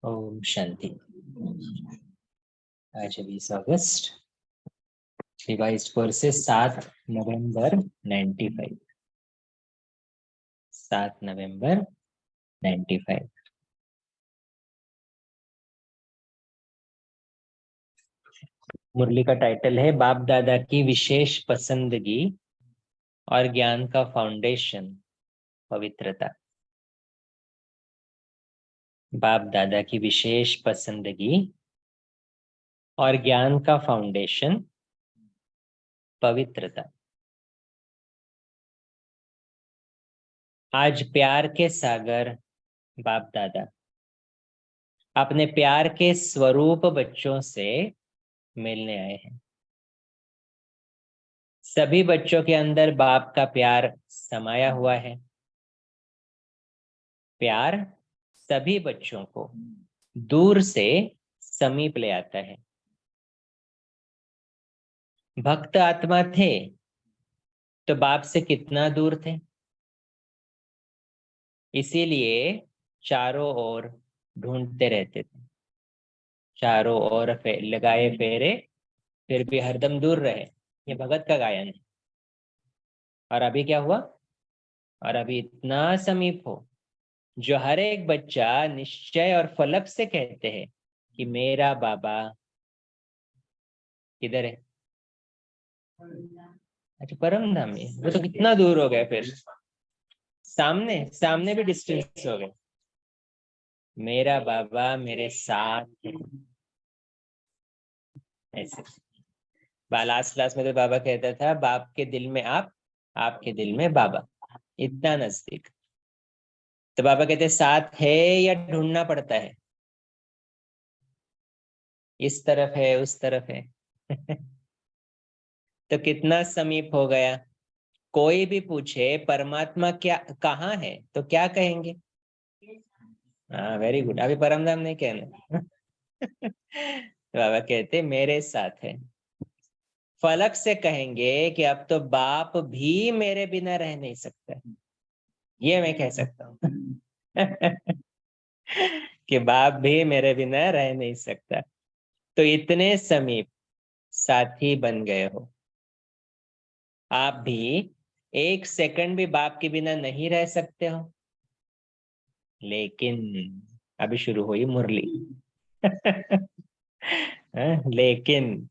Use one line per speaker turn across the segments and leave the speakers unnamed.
ओम शांति। आज 20 अगस्त, revised courses 7 नवंबर 95। 7 नवंबर 95। मुरली का title है बाप दादा की विशेष पसंदगी और ज्ञान का फाउंडेशन पवित्रता। बाप दादा की विशेष पसंदगी और ज्ञान का फाउंडेशन पवित्रता। आज प्यार के सागर बाप दादा अपने प्यार के स्वरूप बच्चों से मिलने आए हैं। सभी बच्चों के अंदर बाप का प्यार समाया हुआ है। प्यार सभी बच्चों को दूर से समीप ले आता है। भक्त आत्मा थे तो बाप से कितना दूर थे, इसीलिए चारों ओर ढूंढते रहते थे। चारों ओर लगाए फेरे फिर भी हरदम दूर रहे, ये भगत का गायन है। और अभी क्या हुआ? और अभी इतना समीप हो जो हर एक बच्चा निश्चय और फलक से कहते हैं कि मेरा बाबा किधर है। अच्छा, परम धाम में। वो तो कितना दूर हो गया फिर। सामने सामने भी डिस्टेंस हो गए। मेरा बाबा मेरे साथ है। ऐसे लास्ट क्लास में तो बाबा कहता था बाप के दिल में आप, आपके दिल में बाबा, इतना नजदीक। तो बाबा कहते साथ है या ढूंढना पड़ता है, इस तरफ है उस तरफ है। तो कितना समीप हो गया। कोई भी पूछे परमात्मा क्या कहाँ है तो क्या कहेंगे? हाँ, वेरी गुड। अभी परमधाम नहीं कहना। तो बाबा कहते मेरे साथ है। फलक से कहेंगे कि अब तो बाप भी मेरे बिना रह नहीं सकता। ये मैं कह सकता हूँ। कि बाप भी मेरे बिना रह नहीं सकता। तो इतने समीप साथी बन गए हो। आप भी एक सेकंड भी बाप के बिना नहीं रह सकते हो। लेकिन अभी शुरू हुई मुरली। लेकिन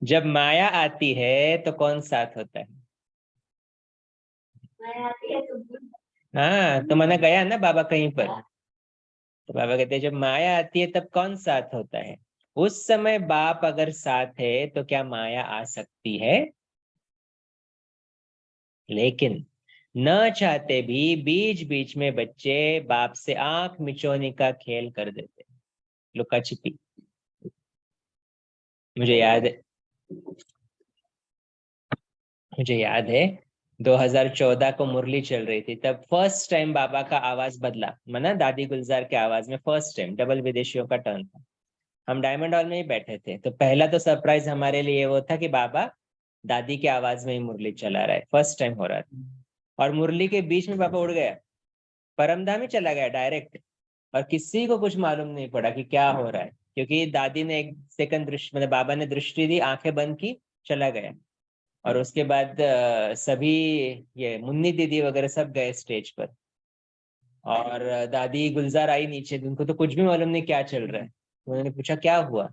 जब माया आती है तो कौन साथ होता है? हाँ, तो मैंने गया ना बाबा कहीं पर। तो बाबा कहते हैं जब माया आती है तब कौन साथ होता है? उस समय बाप अगर साथ है तो क्या माया आ सकती है? लेकिन न चाहते भी बीच बीच में बच्चे बाप से आंख मिचौने का खेल कर देते, लुका छिपी। मुझे याद है मुझे याद है 2014 को मुरली चल रही थी, तब फर्स्ट टाइम बाबा का आवाज बदला। मना दादी गुलजार के आवाज में फर्स्ट टाइम डबल विदेशियों का टर्न था। हम डायमंड हॉल में ही बैठे थे, तो पहला तो सरप्राइज हमारे लिए वो था कि बाबा दादी की आवाज में ही मुरली चला रहा है। फर्स्ट टाइम हो रहा था और मुरली के बीच में बाबा उड़ गया, परमधाम ही चला गया डायरेक्ट। और किसी को कुछ मालूम नहीं पड़ा कि क्या हो रहा है, क्योंकि दादी ने एक सेकंड दृष्टि, मतलब बाबा ने दृष्टि दी, आंखें बंद की, चला गया। और उसके बाद सभी ये मुन्नी दीदी वगैरह सब गए स्टेज पर। और दादी गुलजार आई नीचे, उनको तो कुछ भी मालूम नहीं क्या चल रहा है। उन्होंने पूछा क्या हुआ?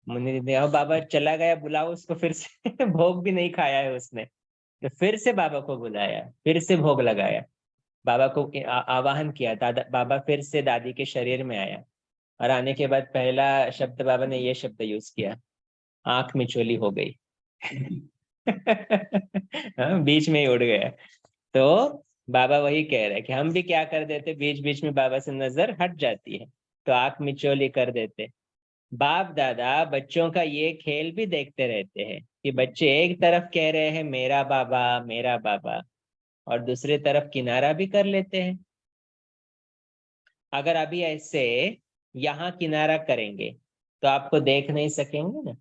मुन्नी दीदी, अब बाबा चला गया, बुलाओ उसको फिर से। भोग भी नहीं खाया है उसने। तो फिर से बाबा को बुलाया, फिर से भोग लगाया, बाबा को आवाहन किया। दादा बाबा फिर से दादी के शरीर में आया। और आने के बाद पहला शब्द बाबा ने ये शब्द यूज किया, आंख मिचोली हो गई। हाँ, बीच में ही उड़ गया। तो बाबा वही कह रहे हैं कि हम भी क्या कर देते, बीच बीच में बाबा से नजर हट जाती है तो आंख मिचोली कर देते। बाप दादा बच्चों का ये खेल भी देखते रहते हैं कि बच्चे एक तरफ कह रहे हैं मेरा बाबा, और दूसरी तरफ किनारा भी कर लेते हैं। अगर अभी ऐसे यहाँ किनारा करेंगे तो आपको देख नहीं सकेंगे ना।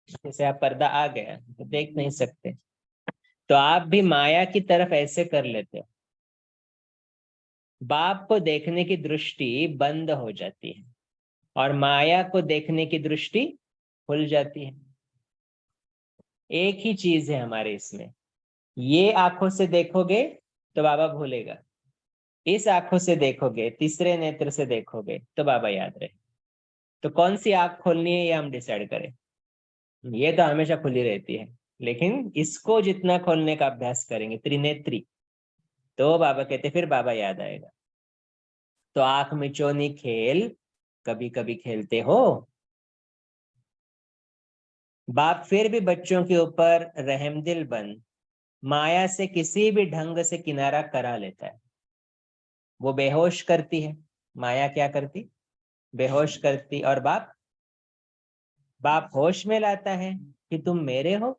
जैसे आप पर्दा आ गया तो देख नहीं सकते, तो आप भी माया की तरफ ऐसे कर लेते हो। बाप को देखने की दृष्टि बंद हो जाती है और माया को देखने की दृष्टि खुल जाती है। एक ही चीज है हमारे इसमें, ये आंखों से देखोगे तो बाबा भूलेगा, इस आंखों से देखोगे, तीसरे नेत्र से देखोगे तो बाबा याद रहे। तो कौन सी आंख खोलनी है ये हम डिसाइड करें। ये तो हमेशा खुली रहती है, लेकिन इसको जितना खोलने का अभ्यास करेंगे, त्रिनेत्री, तो बाबा कहते फिर बाबा याद आएगा। तो आंख मिचौनी खेल कभी कभी खेलते हो। बाप फिर भी बच्चों के ऊपर रहमदिल बन माया से किसी भी ढंग से किनारा करा लेता है। वो बेहोश करती है, माया क्या करती, बेहोश करती, और बाप बाप होश में लाता है कि तुम मेरे हो।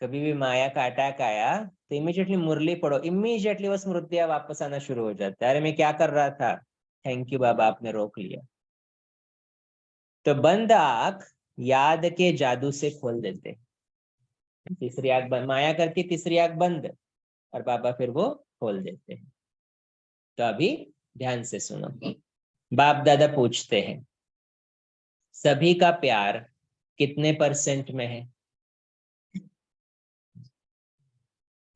कभी भी माया का अटैक आया तो इमीडिएटली मुरली पढ़ो, इमीडिएटली वो स्मृतियां वापस आना शुरू हो जाता है। अरे मैं क्या कर रहा था, थैंक यू बाबा आपने रोक लिया। तो बंद आंख याद के जादू से खोल देते। तीसरी आंख बंद, माया करती तीसरी आंख बंद, और बाबा फिर वो खोल देते हैं। तो अभी ध्यान से सुनो। बाप दादा पूछते हैं सभी का प्यार कितने परसेंट में है।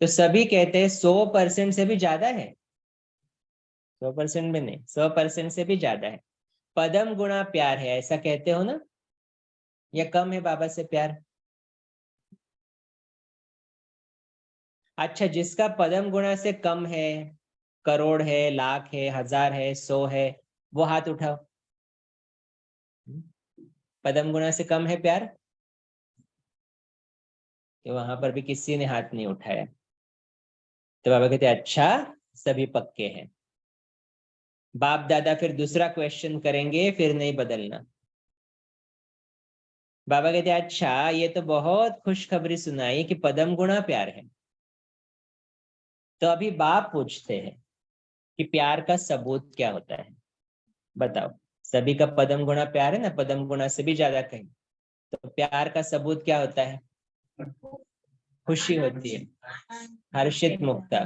तो सभी कहते हैं 100% से भी ज्यादा है। 100% में नहीं, 100% से भी ज्यादा है। पदम गुणा प्यार है, ऐसा कहते हो ना, या कम है बाबा से प्यार। अच्छा, जिसका पदम गुणा से कम है, करोड़ है, लाख है, हजार है, 100 है, वो हाथ उठाओ। पदम गुणा से कम है प्यार, तो वहां पर भी किसी ने हाथ नहीं उठाया। तो बाबा कहते अच्छा, सभी पक्के हैं। बाप दादा फिर दूसरा क्वेश्चन करेंगे, फिर नहीं बदलना। बाबा कहते अच्छा, ये तो बहुत खुशखबरी सुनाई कि पदम गुणा प्यार है। तो अभी बाप पूछते हैं कि प्यार का सबूत क्या होता है, बताओ। सभी का पदम गुणा प्यार है ना, पदम गुणा से भी ज्यादा कहीं। तो प्यार का सबूत क्या होता है, खुशी होती है, हर्षित मुक्ता।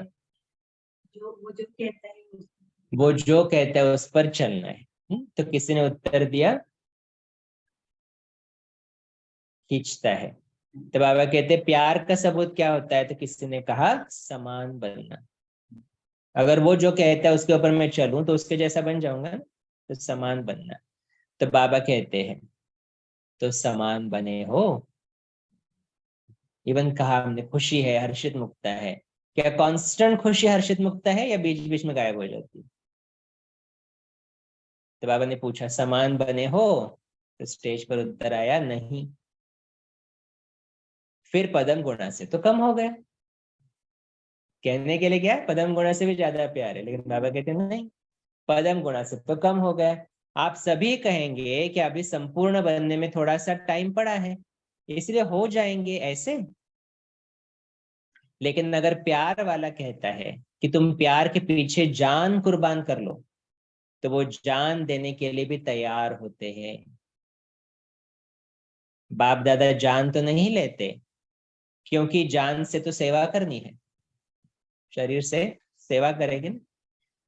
वो जो कहता है उस पर चलना है। तो किसी ने उत्तर दिया खींचता है। तो बाबा कहते प्यार का सबूत क्या होता है, तो किसी ने कहा समान बनना। अगर वो जो कहता है उसके ऊपर मैं चलूं तो उसके जैसा बन जाऊंगा ना, तो समान बनना। तो बाबा कहते हैं तो समान बने हो। इवन कहा हमने खुशी है, हर्षित मुक्ता है। क्या कांस्टेंट खुशी हर्षित मुक्ता है या बीच बीच में गायब हो जाती है। तो बाबा ने पूछा समान बने हो, तो स्टेज पर उत्तर आया नहीं। फिर पदम गुणा से तो कम हो गया। कहने के लिए क्या, पदम गुणा से भी ज्यादा प्यार है, लेकिन बाबा कहते नहीं, पदम गुणा से तो कम हो गया। आप सभी कहेंगे कि अभी संपूर्ण बनने में थोड़ा सा टाइम पड़ा है, इसलिए हो जाएंगे ऐसे। लेकिन अगर प्यार वाला कहता है कि तुम प्यार के पीछे जान कुर्बान कर लो, तो वो जान देने के लिए भी तैयार होते हैं। बाप दादा जान तो नहीं लेते, क्योंकि जान से तो सेवा करनी है, शरीर से सेवा करेंगे ना।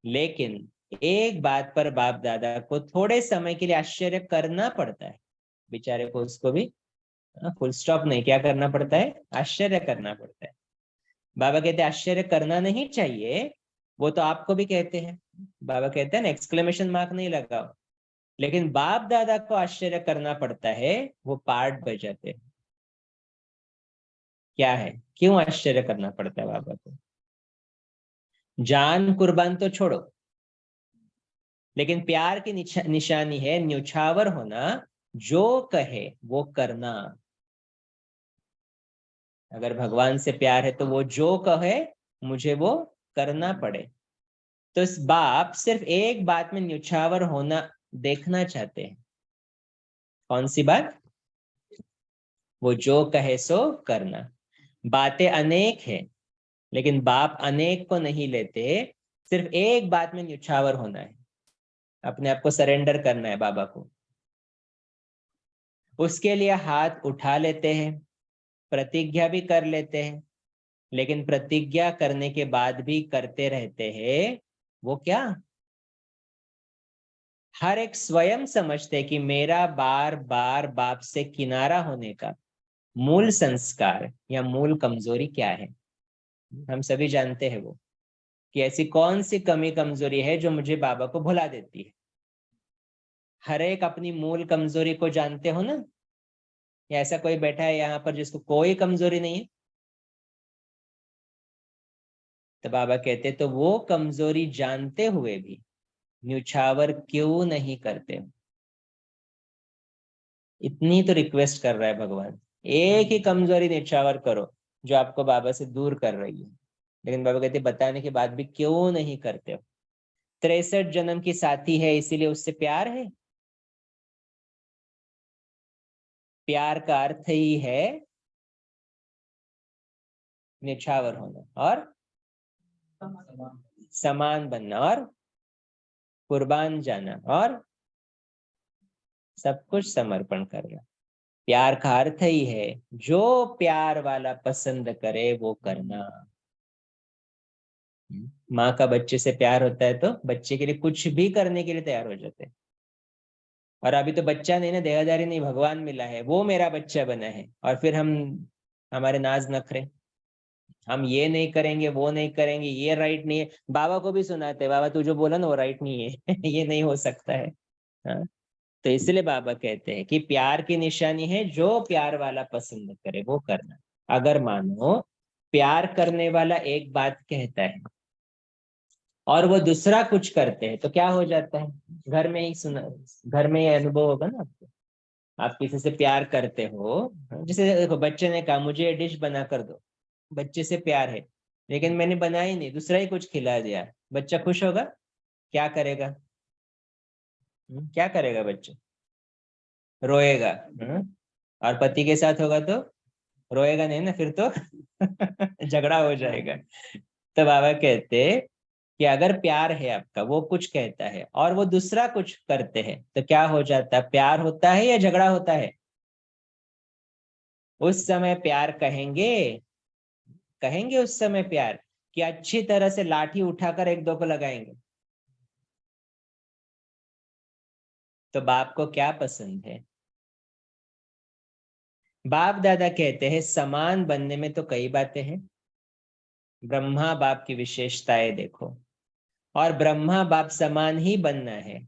लेकिन एक बात पर बाप दादा को थोड़े समय के लिए आश्चर्य करना पड़ता है, बेचारे को, उसको भी फुल स्टॉप नहीं, क्या करना पड़ता है, आश्चर्य करना पड़ता है। बाबा कहते हैं आश्चर्य करना नहीं चाहिए, वो तो आपको भी कहते हैं। बाबा कहते हैं ना, एक्सक्लेमेशन मार्क नहीं लगाओ। लेकिन बाप दादा को आश्चर्य करना पड़ता है, वो पार्ट बजाते हैं। क्या है, क्यों आश्चर्य करना पड़ता है बाबा को। जान कुर्बान तो छोड़ो, लेकिन प्यार की निशानी है न्यौछावर होना, जो कहे वो करना। अगर भगवान से प्यार है तो वो जो कहे मुझे वो करना पड़े। तो इस बाप सिर्फ एक बात में न्यौछावर होना देखना चाहते हैं। कौन सी बात, वो जो कहे सो करना। बातें अनेक है, लेकिन बाप अनेक को नहीं लेते, सिर्फ एक बात में न्यौछावर होना है, अपने आप को सरेंडर करना है बाबा को। उसके लिए हाथ उठा लेते हैं, प्रतिज्ञा भी कर लेते हैं, लेकिन प्रतिज्ञा करने के बाद भी करते रहते हैं, वो क्या? हर एक स्वयं समझते कि मेरा बार बार बाप से किनारा होने का मूल संस्कार या मूल कमजोरी क्या है। हम सभी जानते हैं वो, कि ऐसी कौन सी कमी कमजोरी है जो मुझे बाबा को भुला देती है। हर एक अपनी मूल कमजोरी को जानते हो ना? या ऐसा कोई बैठा है यहाँ पर जिसको कोई कमजोरी नहीं है? तो बाबा कहते तो वो कमजोरी जानते हुए भी न्यूछावर क्यों नहीं करते? इतनी तो रिक्वेस्ट कर रहा है भगवान, एक ही कमजोरी न्यूछावर करो जो आपको बाबा से दूर कर रही है। लेकिन बाबा कहते बताने के बाद भी क्यों नहीं करते हो? 63 जन्म की साथी है, इसीलिए उससे प्यार है। प्यार का अर्थ ही है निछावर होना और समान बनना और कुर्बान जाना और सब कुछ समर्पण करना। प्यार का अर्थ ही है जो प्यार वाला पसंद करे वो करना। माँ का बच्चे से प्यार होता है तो बच्चे के लिए कुछ भी करने के लिए तैयार हो जाते हैं। और अभी तो बच्चा नहीं ना, देहधारी नहीं, भगवान मिला है, वो मेरा बच्चा बना है। और फिर हम, हमारे नाज नखरे, हम ये नहीं करेंगे, वो नहीं करेंगे, ये राइट नहीं है। बाबा को भी सुनाते हैं, बाबा तू जो बोला ना वो राइट नहीं है ये नहीं हो सकता है। हाँ? तो इसलिए बाबा कहते हैं कि प्यार की निशानी है जो प्यार वाला पसंद करे वो करना। अगर मानो प्यार करने वाला एक बात कहता है और वो दूसरा कुछ करते हैं तो क्या हो जाता है? घर में ही सुना, घर में ये अनुभव होगा ना आपको। आप किसी से प्यार करते हो, जैसे देखो बच्चे ने कहा मुझे ये डिश बना कर दो, बच्चे से प्यार है, लेकिन मैंने बनाई नहीं, दूसरा ही कुछ खिला दिया, बच्चा खुश होगा? क्या करेगा? क्या करेगा बच्चा? रोएगा। और पति के साथ होगा तो रोएगा नहीं ना, फिर तो झगड़ा हो जाएगा। तो बाबा कहते कि अगर प्यार है आपका, वो कुछ कहता है और वो दूसरा कुछ करते हैं तो क्या हो जाता है? प्यार होता है या झगड़ा होता है? उस समय प्यार कहेंगे, कहेंगे उस समय प्यार, कि अच्छी तरह से लाठी उठाकर एक दो को लगाएंगे। तो बाप को क्या पसंद है? बाप दादा कहते हैं समान बनने में तो कई बातें हैं। ब्रह्मा बाप की विशेषताएं देखो, और ब्रह्मा बाप समान ही बनना है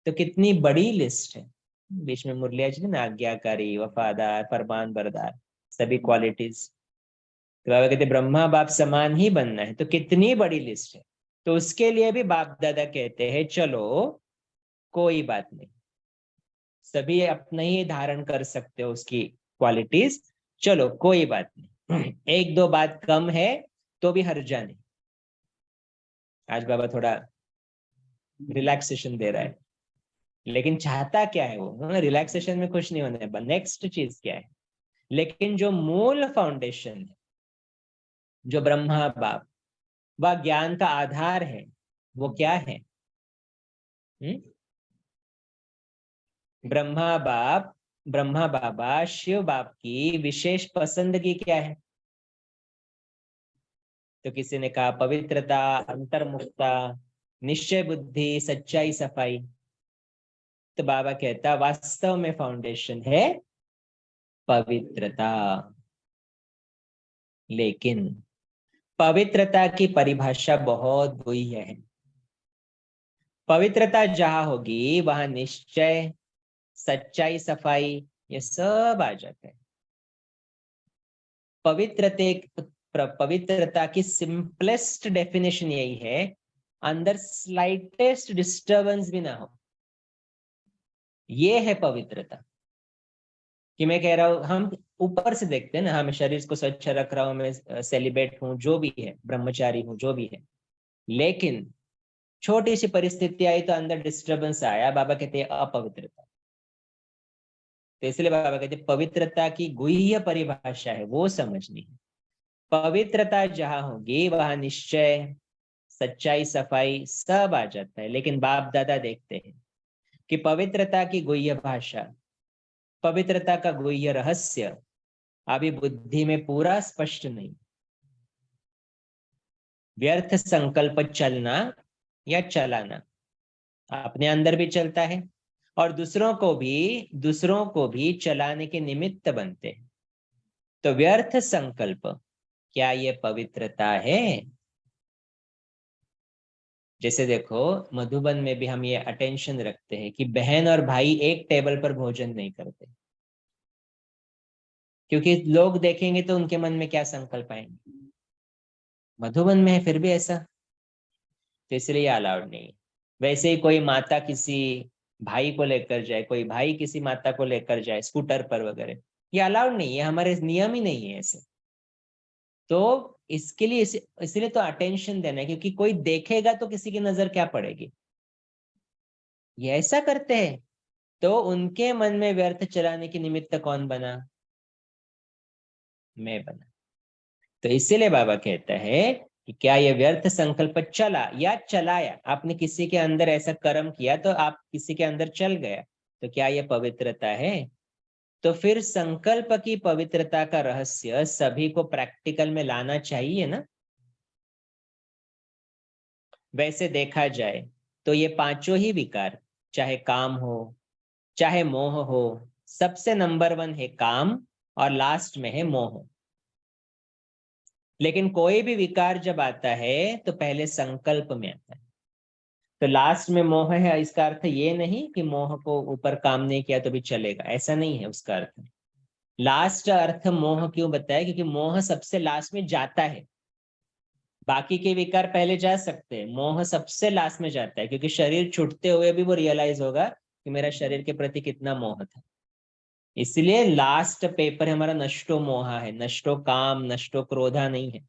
तो कितनी बड़ी लिस्ट है। बीच में मुरलिया जी ने आज्ञाकारी, वफादार, फरमान बरदार, सभी क्वालिटीज। तो बाबा कहते ब्रह्मा बाप समान ही बनना है तो कितनी बड़ी लिस्ट है। तो उसके लिए भी बाप दादा कहते हैं चलो कोई बात नहीं, सभी अपना ही धारण कर सकते हो उसकी क्वालिटीज, चलो कोई बात नहीं, एक दो बात कम है तो भी हर्जा नहीं। आज बाबा थोड़ा रिलैक्सेशन दे रहा है, लेकिन चाहता क्या है वो? रिलैक्सेशन में खुश नहीं होने, नेक्स्ट चीज क्या है? लेकिन जो मूल फाउंडेशन है, जो ब्रह्मा बाप व ज्ञान का आधार है, वो क्या है? हुँ? ब्रह्मा बाप, ब्रह्मा बाबा शिव बाप की विशेष पसंदगी क्या है? तो किसी ने कहा पवित्रता, अंतर्मुखता, निश्चय बुद्धि, सच्चाई, सफाई। तो बाबा कहता वास्तव में फाउंडेशन है पवित्रता। लेकिन पवित्रता की परिभाषा बहुत बुरी है। पवित्रता जहां होगी वहां निश्चय, सच्चाई, सफाई, ये सब आ जाते हैं। पवित्रता की सिंपलेस्ट डेफिनेशन यही है, अंदर स्लाइटेस्ट डिस्टर्बेंस भी ना हो। ये है पवित्रता। कि मैं कह रहा हूं, हम ऊपर से देखते हैं ना, हाँ मैं शरीर को स्वच्छ रख रहा हूं, मैं सेलिब्रेट हूँ, जो भी है, ब्रह्मचारी हूँ, जो भी है, लेकिन छोटी सी परिस्थिति आई तो अंदर डिस्टर्बेंस आया, बाबा कहते हैं अपवित्रता। तो इसलिए बाबा कहते हैं पवित्रता की गुह्य परिभाषा है वो समझनी है। पवित्रता जहां होगी वहां निश्चय, सच्चाई, सफाई सब आ जाता है। लेकिन बाप दादा देखते हैं कि पवित्रता की गुह्य भाषा, पवित्रता का गुह्य रहस्य अभी बुद्धि में पूरा स्पष्ट नहीं। व्यर्थ संकल्प चलना या चलाना अपने अंदर भी चलता है और दूसरों को भी चलाने के निमित्त बनते हैं। तो व्यर्थ संकल्प क्या ये पवित्रता है? जैसे देखो, मधुबन में भी हम ये अटेंशन रखते हैं कि बहन और भाई एक टेबल पर भोजन नहीं करते, क्योंकि लोग देखेंगे तो उनके मन में क्या संकल्प आएंगे। मधुबन में है फिर भी ऐसा, तो इसलिए अलाउड नहीं है। वैसे ही कोई माता किसी भाई को लेकर जाए, कोई भाई किसी माता को लेकर जाए स्कूटर पर वगैरह, ये अलाउड नहीं है, हमारे नियम ही नहीं है ऐसे। तो इसके लिए इसलिए तो अटेंशन देना है, क्योंकि कोई देखेगा तो किसी की नजर क्या पड़ेगी। ये ऐसा करते हैं तो उनके मन में व्यर्थ चलाने के निमित्त कौन बना? मैं बना। तो इसीलिए बाबा कहता है कि क्या ये व्यर्थ संकल्प चला या चलाया, आपने किसी के अंदर ऐसा कर्म किया तो आप किसी के अंदर चल गया, तो क्या ये पवित्रता है? तो फिर संकल्प की पवित्रता का रहस्य सभी को प्रैक्टिकल में लाना चाहिए ना। वैसे देखा जाए तो ये पांचों ही विकार, चाहे काम हो चाहे मोह हो, सबसे नंबर 1 है काम और लास्ट में है मोह। लेकिन कोई भी विकार जब आता है तो पहले संकल्प में आता है। तो लास्ट में मोह है, इसका अर्थ ये नहीं कि मोह को ऊपर काम नहीं किया तो भी चलेगा, ऐसा नहीं है उसका अर्थ। लास्ट अर्थ मोह क्यों बताया? क्योंकि मोह सबसे लास्ट में जाता है। बाकी के विकार पहले जा सकते हैं, मोह सबसे लास्ट में जाता है, क्योंकि शरीर छूटते हुए भी वो रियलाइज होगा कि मेरा शरीर के प्रति कितना मोह था। इसलिए लास्ट पेपर हमारा नष्टो मोहा है, नष्टो काम नष्टो क्रोधा नहीं है।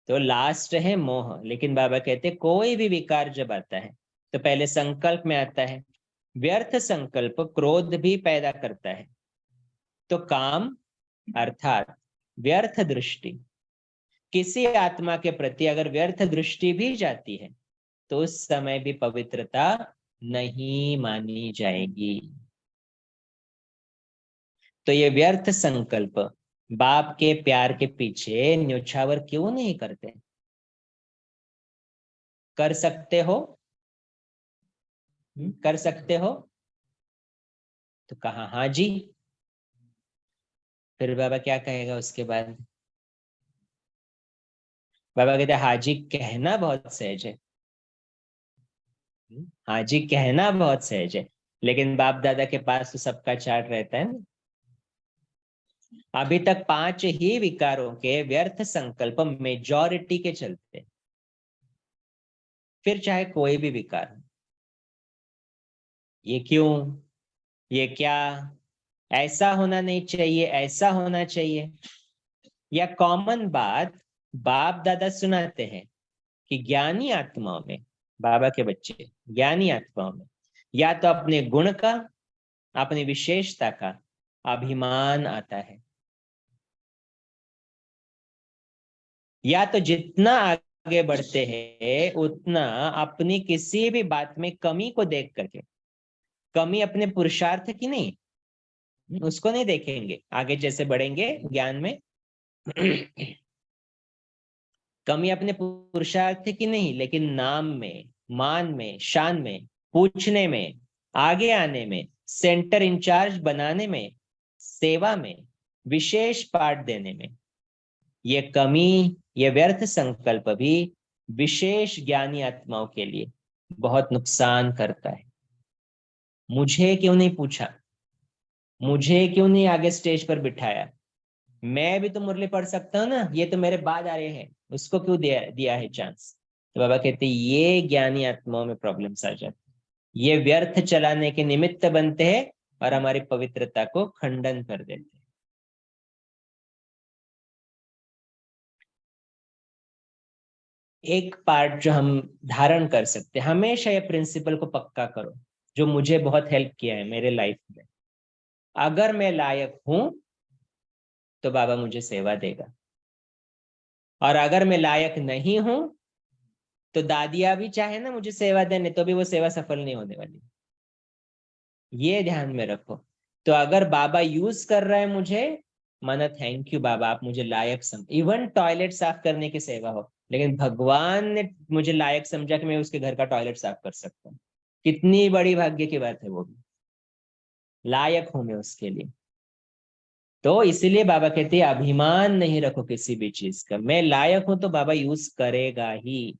तो लास्ट है मोह। लेकिन बाबा कहते कोई भी विकार जब आता है तो पहले संकल्प में आता है। व्यर्थ संकल्प क्रोध भी पैदा करता है। तो काम अर्थात व्यर्थ दृष्टि, किसी आत्मा के प्रति अगर व्यर्थ दृष्टि भी जाती है तो उस समय भी पवित्रता नहीं मानी जाएगी। तो ये व्यर्थ संकल्प बाप के प्यार के पीछे न्योछावर क्यों नहीं करते? कर सकते हो? कर सकते हो तो कहा हाँ जी। फिर बाबा क्या कहेगा उसके बाद? बाबा कहते हाजी कहना बहुत सहज है। हाजी कहना बहुत सहज है, लेकिन बाप दादा के पास तो सबका चार्ट रहता है ना। अभी तक 5 ही विकारों के व्यर्थ संकल्प मेजॉरिटी के चलते, फिर चाहे कोई भी विकार हो। ये क्यों, ये क्या, ऐसा होना नहीं चाहिए, ऐसा होना चाहिए, या कॉमन बात बाप दादा सुनाते हैं कि ज्ञानी आत्माओं में, बाबा के बच्चे ज्ञानी आत्माओं में या तो अपने गुण का, अपनी विशेषता का अभिमान आता है, या तो जितना आगे बढ़ते हैं उतना अपनी किसी भी बात में कमी को देख करके, कमी अपने पुरुषार्थ की नहीं, उसको नहीं देखेंगे आगे जैसे बढ़ेंगे ज्ञान में। कमी अपने पुरुषार्थ की नहीं, लेकिन नाम में, मान में, शान में, पूछने में, आगे आने में, सेंटर इंचार्ज बनाने में, सेवा में, विशेष पाठ देने में, ये कमी, ये व्यर्थ संकल्प भी विशेष ज्ञानी आत्माओं के लिए बहुत नुकसान करता है। मुझे क्यों नहीं पूछा, मुझे क्यों नहीं आगे स्टेज पर बिठाया, मैं भी तो मुरली पढ़ सकता हूँ ना, ये तो मेरे बाद आ रहे हैं, उसको क्यों दिया है चांस? तो बाबा कहते ये ज्ञानी आत्माओं में प्रॉब्लम्स आ जाते, ये व्यर्थ चलाने के निमित्त बनते हैं और हमारी पवित्रता को खंडन कर देते हैं। एक पार्ट जो हम धारण कर सकते हैं, हमेशा ये प्रिंसिपल को पक्का करो, जो मुझे बहुत हेल्प किया है मेरे लाइफ में। अगर मैं लायक हूं तो बाबा मुझे सेवा देगा, और अगर मैं लायक नहीं हूं तो दादिया भी चाहे ना मुझे सेवा देने तो भी वो सेवा सफल नहीं होने वाली। ये ध्यान में रखो। तो अगर बाबा यूज कर रहा है मुझे, माना थैंक यू बाबा, आप मुझे लायक सम, इवन टॉयलेट साफ करने की सेवा हो, लेकिन भगवान ने मुझे लायक समझा कि मैं उसके घर का टॉयलेट साफ कर सकता हूँ। कितनी बड़ी भाग्य की बात है, वो भी लायक हूं मैं उसके लिए। तो इसीलिए बाबा कहते हैं अभिमान नहीं रखो किसी भी चीज का, मैं लायक हूं तो बाबा यूज करेगा ही,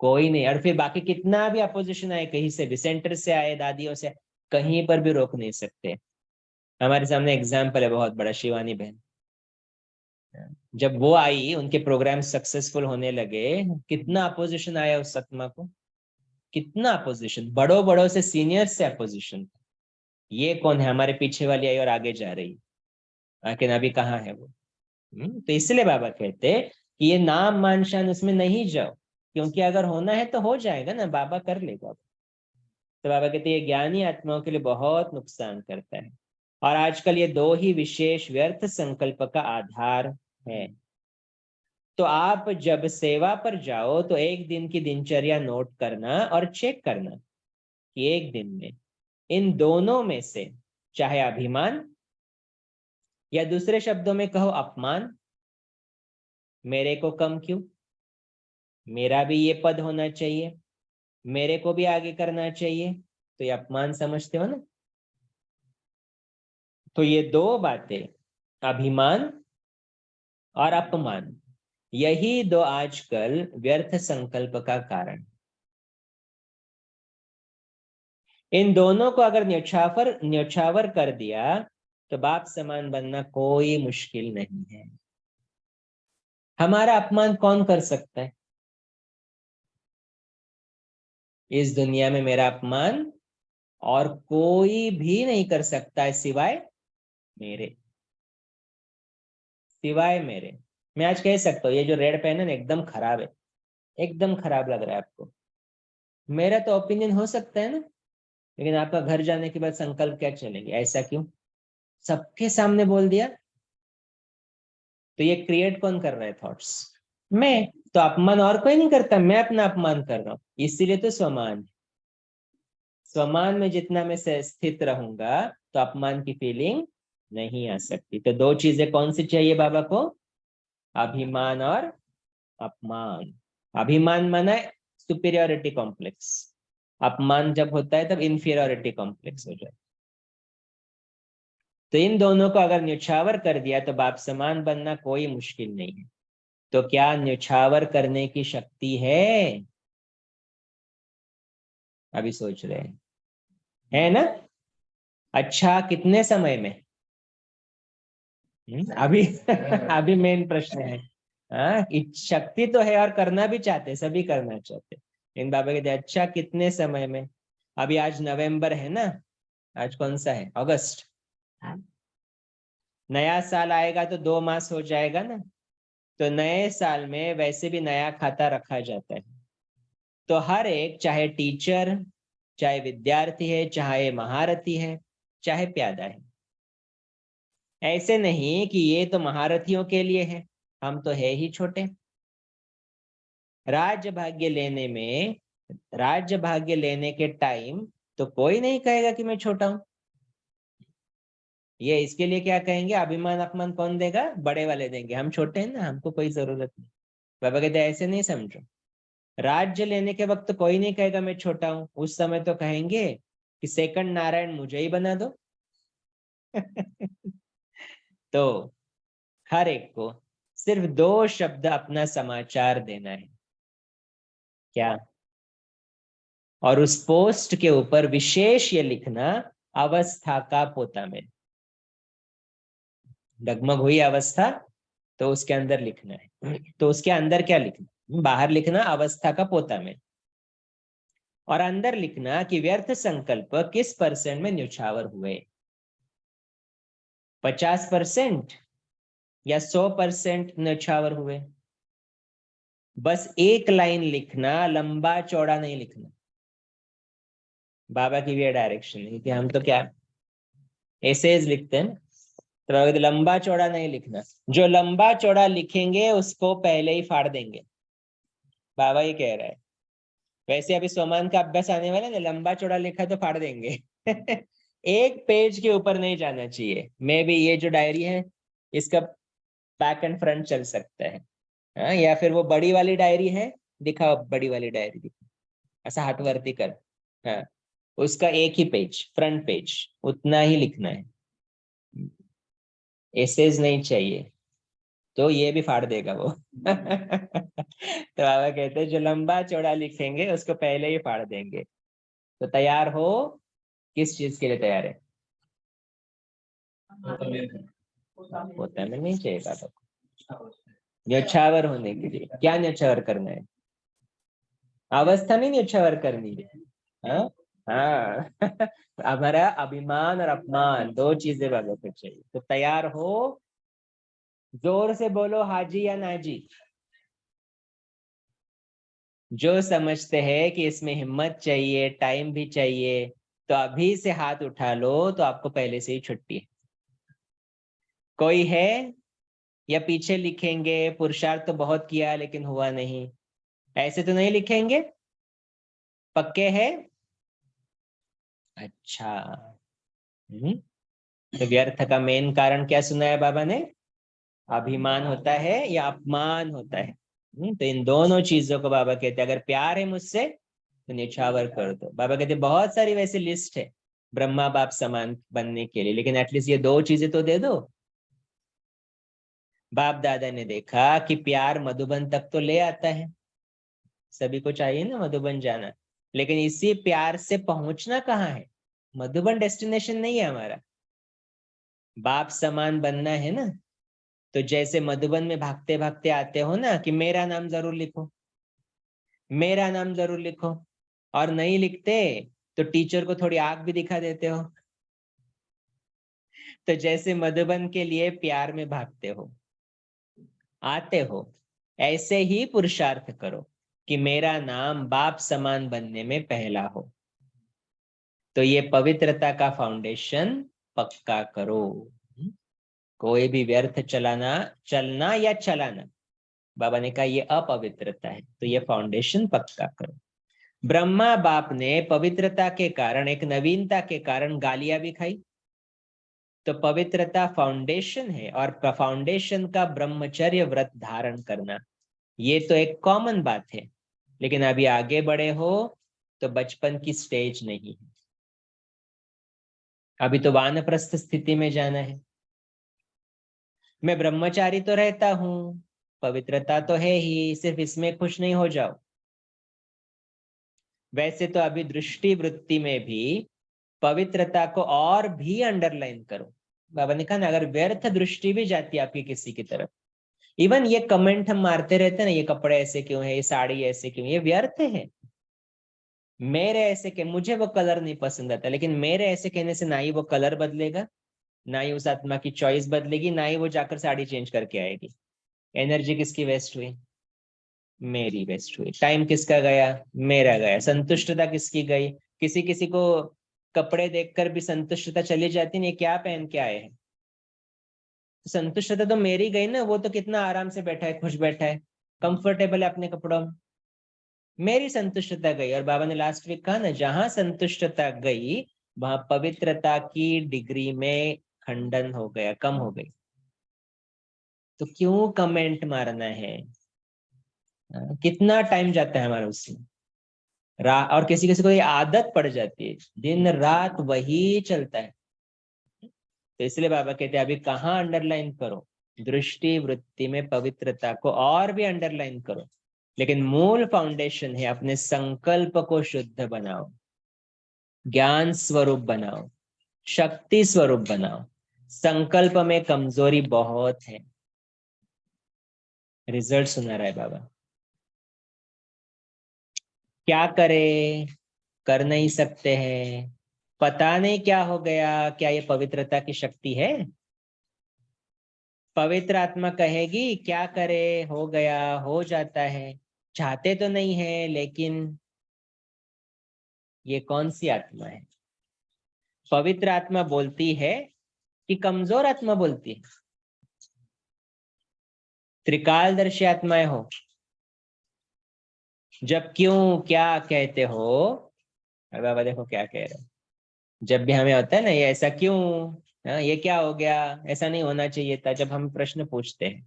कोई नहीं। और फिर बाकी कितना भी अपोजिशन आए, कहीं से भी, सेंटर से आए, दादियों से, कहीं पर भी रोक नहीं सकते। हमारे सामने एग्जाम्पल है बहुत बड़ा, शिवानी बहन। जब वो आई, उनके प्रोग्राम सक्सेसफुल होने लगे, कितना अपोजिशन आया उस सतमा को, कितना अपोजिशन, बड़ों बड़ों से, सीनियर से अपोजिशन। ये कौन है, हमारे पीछे वाली आई और आगे जा रही, लेकिन अभी कहाँ है वो। तो इसलिए बाबा कहते कि ये नाम मान शान उसमें नहीं जाओ, क्योंकि अगर होना है तो हो जाएगा ना, बाबा कर लेगा। तो बाबा कहते ये ज्ञानी आत्माओं के लिए बहुत नुकसान करता है। और आजकल ये दो ही विशेष व्यर्थ संकल्प का आधार है। तो आप जब सेवा पर जाओ तो एक दिन की दिनचर्या नोट करना और चेक करना कि एक दिन में इन दोनों में से, चाहे अभिमान या दूसरे शब्दों में कहो अपमान, मेरे को कम क्यों, मेरा भी ये पद होना चाहिए, मेरे को भी आगे करना चाहिए, तो ये अपमान समझते हो ना। तो ये दो बातें, अभिमान और अपमान, यही दो आजकल व्यर्थ संकल्प का कारण। इन दोनों को अगर न्यौछावर कर दिया तो बाप समान बनना कोई मुश्किल नहीं है। हमारा अपमान कौन कर सकता है इस दुनिया में? मेरा अपमान और कोई भी नहीं कर सकता है सिवाय मेरे, सिवाय मेरे। मैं आज कह सकता हूँ ये जो रेड पेन है ना, एकदम खराब है, एकदम खराब लग रहा है आपको। मेरा तो ओपिनियन हो सकता है ना, लेकिन आपका घर जाने के बाद संकल्प क्या चलेंगे, ऐसा क्यों? सबके सामने बोल दिया, तो ये क्रिएट कौन कर रहा है थॉट्स? मैं। तो अपमान और कोई नहीं करता, मैं अपना अपमान कर रहा हूँ। इसीलिए तो स्वमान, स्वमान में जितना मैं स्थित रहूंगा तो अपमान की फीलिंग नहीं आ सकती। तो दो चीजें कौन सी चाहिए बाबा को? अभिमान और अपमान। अभिमान माना सुपीरियोरिटी कॉम्प्लेक्स, अपमान जब होता है तब इंफीरियोरिटी कॉम्प्लेक्स हो जाए। तो इन दोनों को अगर न्यौछावर कर दिया तो बाप समान बनना कोई मुश्किल नहीं है। तो क्या न्यौछावर करने की शक्ति है? अभी सोच रहे हैं, है ना? अच्छा, कितने समय में? अभी अभी मेन प्रश्न है। हाँ, शक्ति तो है और करना भी चाहते, सभी करना चाहते। इन बाबा कहते अच्छा कितने समय में? अभी आज नवंबर है ना, आज कौन सा है, अगस्त। नया साल आएगा तो 2 मास हो जाएगा ना। तो नए साल में वैसे भी नया खाता रखा जाता है। तो हर एक, चाहे टीचर, चाहे विद्यार्थी है, चाहे महारथी है, चाहे प्यादा है, ऐसे नहीं कि ये तो महारथियों के लिए है, हम तो है ही छोटे। राज्य भाग्य लेने में, राज्य भाग्य लेने के टाइम तो कोई नहीं कहेगा कि मैं छोटा हूं। ये इसके लिए क्या कहेंगे, अभिमान अपमान कौन देगा? बड़े वाले देंगे, हम छोटे हैं ना, हमको कोई जरूरत नहीं। बाबा कहते ऐसे नहीं समझो, राज्य लेने के वक्त तो कोई नहीं कहेगा मैं छोटा हूं, उस समय तो कहेंगे कि सेकंड नारायण मुझे ही बना दो। तो हर एक को सिर्फ 2 शब्द अपना समाचार देना है, क्या? और उस पोस्ट के ऊपर विशेष ये लिखना, अवस्था का पोता में। डगमग हुई अवस्था, तो उसके अंदर लिखना है। तो उसके अंदर क्या लिखना? बाहर लिखना अवस्था का पोता में, और अंदर लिखना कि व्यर्थ संकल्प किस परसेंट में न्यौछावर हुए, 50% या 100% न्यौछावर हुए। बस एक लाइन लिखना, लंबा चौड़ा नहीं लिखना। बाबा की भी डायरेक्शन है कि हम तो क्या एसेज लिखते हैं ना, तो बाबा कहते लंबा चौड़ा नहीं लिखना, जो लंबा चौड़ा लिखेंगे उसको पहले ही फाड़ देंगे, बाबा ही कह रहा है। वैसे अभी सोमान का अभ्यास आने वाला है ना, लंबा चौड़ा लिखा तो फाड़ देंगे। एक पेज के ऊपर नहीं जाना चाहिए। मैं भी ये जो डायरी है इसका बैक एंड फ्रंट चल सकता है, हाँ, या फिर वो बड़ी वाली डायरी है, दिखाओ बड़ी वाली डायरी दिखाओ, ऐसा हाथ वर्ती कर। हाँ, उसका एक ही पेज, फ्रंट पेज, उतना ही लिखना है, एसेज नहीं चाहिए, तो ये भी फाड़ देगा वो। तो बाबा कहते हैं जो लंबा चौड़ा लिखेंगे उसको पहले ही फाड़ देंगे। तो तैयार हो, किस चीज के लिए तैयार है? होता में नहीं चाहिए बाबा को, न्योछावर होने के लिए। क्या न्योछावर करना है? अवस्था नहीं न्योछावर करनी है। हाँ, हाँ। हमारा अभिमान और अपमान दो चीजें बाबा को चाहिए। तो तैयार हो, जोर से बोलो हाजी या नाजी। जो समझते हैं कि इसमें हिम्मत चाहिए, टाइम भी चाहिए, तो अभी से हाथ उठा लो, तो आपको पहले से ही छुट्टी है। कोई है? या पीछे लिखेंगे पुरुषार्थ तो बहुत किया लेकिन हुआ नहीं, ऐसे तो नहीं लिखेंगे? पक्के हैं? अच्छा। हम्म। तो व्यर्थ का मेन कारण क्या सुनाया बाबा ने? अभिमान होता है या अपमान होता है। तो इन दोनों चीजों को बाबा कहते हैं अगर प्यार है मुझसे तो निछावर कर दो। बाबा कहते हैं बहुत सारी वैसे लिस्ट है ब्रह्मा बाप समान बनने के लिए, लेकिन एटलीस्ट ये दो चीजें तो दे दो। बाप दादा ने देखा कि प्यार मधुबन तक तो ले आता है, सभी को चाहिए ना मधुबन जाना, लेकिन इसी प्यार से पहुंचना कहाँ है? मधुबन डेस्टिनेशन नहीं है हमारा, बाप समान बनना है ना। तो जैसे मधुबन में भागते भागते आते हो ना कि मेरा नाम जरूर लिखो, मेरा नाम जरूर लिखो, और नहीं लिखते तो टीचर को थोड़ी आंख भी दिखा देते हो। तो जैसे मधुबन के लिए प्यार में भागते हो, आते हो, ऐसे ही पुरुषार्थ करो कि मेरा नाम बाप समान बनने में पहला हो। तो ये पवित्रता का फाउंडेशन पक्का करो। कोई भी व्यर्थ चलना या चलाना, बाबा ने कहा ये अपवित्रता है, तो ये फाउंडेशन पक्का करो। ब्रह्मा बाप ने पवित्रता के कारण, एक नवीनता के कारण गालियां भी खाई। तो पवित्रता फाउंडेशन है, और फाउंडेशन का ब्रह्मचर्य व्रत धारण करना, ये तो एक कॉमन बात है। लेकिन अभी आगे बढ़े हो तो बचपन की स्टेज नहीं है, अभी तो वानप्रस्थ स्थिति में जाना है। मैं ब्रह्मचारी तो रहता हूं, पवित्रता तो है ही, सिर्फ इसमें खुश नहीं हो जाओ। वैसे तो अभी दृष्टि वृत्ति में भी पवित्रता को और भी अंडरलाइन करो। बाबा ने कहा ना अगर व्यर्थ दृष्टि भी जाती है आपकी किसी की तरफ, इवन ये कमेंट हम मारते रहते हैं ना, ये कपड़े ऐसे क्यों है, ये साड़ी ऐसे क्यों, ये व्यर्थ है। मेरे ऐसे के मुझे वो कलर नहीं पसंद आता, लेकिन मेरे ऐसे कहने से ना ही वो कलर बदलेगा, ना ही उस आत्मा की चॉइस बदलेगी, ना ही वो जाकर साड़ी चेंज करके आएगी। एनर्जी किसकी वेस्ट हुई? मेरी वेस्ट हुई। टाइम किसका गया? मेरा गया। संतुष्टता किसकी गई? किसी किसी को कपड़े देखकर भी संतुष्टता चली जाती नहीं, क्या पहन के आए हैं। तो संतुष्टता तो मेरी गई ना, वो तो कितना आराम से बैठा है, खुश बैठा है, कंफर्टेबल है अपने कपड़ों में। मेरी संतुष्टता गई। और बाबा ने लास्ट वीक कहा ना जहां संतुष्टता गई वहां पवित्रता की डिग्री में खंडन हो गया, कम हो गई। तो क्यों कमेंट मारना है? कितना टाइम जाता है हमारा उसमें। और किसी किसी को ये आदत पड़ जाती है, दिन रात वही चलता है। तो इसलिए बाबा कहते हैं अभी कहाँ अंडरलाइन करो? दृष्टि वृत्ति में पवित्रता को और भी अंडरलाइन करो, लेकिन मूल फाउंडेशन है अपने संकल्प को शुद्ध बनाओ, ज्ञान स्वरूप बनाओ, शक्ति स्वरूप बनाओ। संकल्प में कमजोरी बहुत है। रिजल्ट सुना रहा है बाबा। क्या करे, कर नहीं सकते हैं, पता नहीं क्या हो गया। क्या ये पवित्रता की शक्ति है? पवित्र आत्मा कहेगी क्या करे, हो गया, हो जाता है। चाहते तो नहीं है, लेकिन ये कौन सी आत्मा है? पवित्र आत्मा बोलती है कि कमजोर आत्मा बोलती है? त्रिकालदर्शी आत्माएं हो, जब क्यों क्या कहते हो। अरे बाबा देखो क्या कह रहे हैं, जब भी हमें होता है ना ये ऐसा क्यों, हाँ, ये क्या हो गया, ऐसा नहीं होना चाहिए था, जब हम प्रश्न पूछते हैं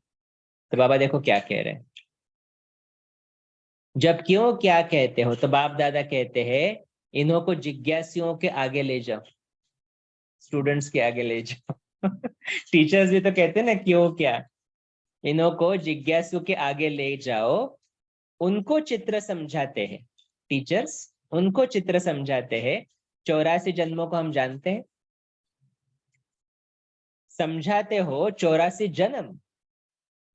तो बाबा देखो क्या कह रहे हैं, जब क्यों क्या कहते हो, तो बाप दादा कहते हैं इन्हों को जिज्ञासुओं के आगे ले जाओ, स्टूडेंट्स के आगे ले जाओ। टीचर्स भी तो कहते हैं ना क्यों क्या, इन्हों को जिज्ञासु के आगे ले जाओ, उनको चित्र समझाते हैं। टीचर्स उनको चित्र समझाते हैं। 84 जन्मों को हम जानते हैं, समझाते हो 84 जन्म,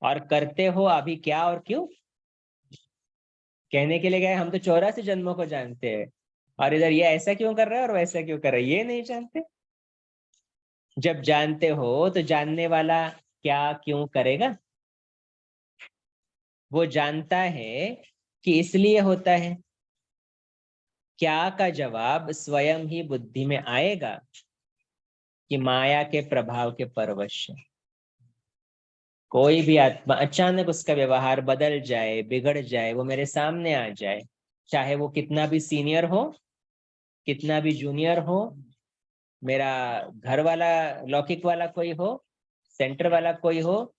और करते हो अभी क्या और क्यों। कहने के लिए गए हम तो 84 जन्मों को जानते हैं, और इधर ये ऐसा क्यों कर रहा है और वैसा क्यों कर रहा है ये नहीं जानते। जब जानते हो तो जानने वाला क्या क्यों करेगा, वो जानता है कि इसलिए होता है। क्या का जवाब स्वयं ही बुद्धि में आएगा कि माया के प्रभाव के परवश है। कोई भी आत्मा अचानक उसका व्यवहार बदल जाए, बिगड़ जाए, वो मेरे सामने आ जाए, चाहे वो कितना भी सीनियर हो, कितना भी जूनियर हो, मेरा घर वाला लौकिक वाला कोई हो, सेंटर वाला कोई हो,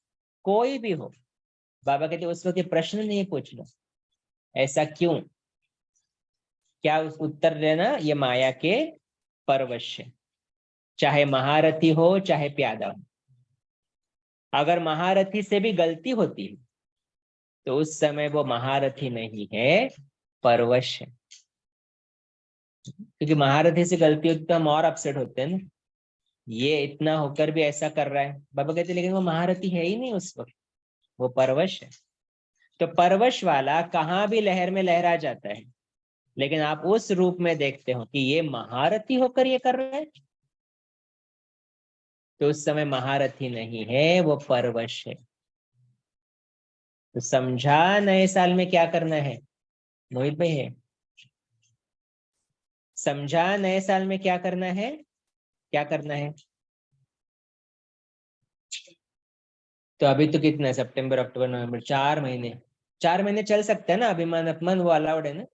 कोई भी हो, बाबा कहते उस वक्त ये प्रश्न नहीं पूछना ऐसा क्यों, क्या उस उत्तर देना ये माया के परवश है। चाहे महारथी हो चाहे प्यादा हो, अगर महारथी से भी गलती होती है तो उस समय वो महारथी नहीं है, परवश है। क्योंकि महारथी से गलती होती तो हम और अपसेट होते हैं ना, ये इतना होकर भी ऐसा कर रहा है। बाबा कहते लेकिन वो महारथी है ही नहीं उस वक्त, वो परवश है। तो परवश वाला कहाँ भी लहर में लहरा जाता है, लेकिन आप उस रूप में देखते हो कि ये महारथी होकर ये कर रहा है, तो उस समय महारथी नहीं है, वो परवश है। तो समझा नए साल में क्या करना है, मोहित भाई है, समझा नए साल में क्या करना है, क्या करना है। तो अभी तो कितना है, सितंबर अक्टूबर नवंबर, 4 महीने, 4 महीने चल सकते हैं ना, अभिमान अपमान वो अलाउड है ना।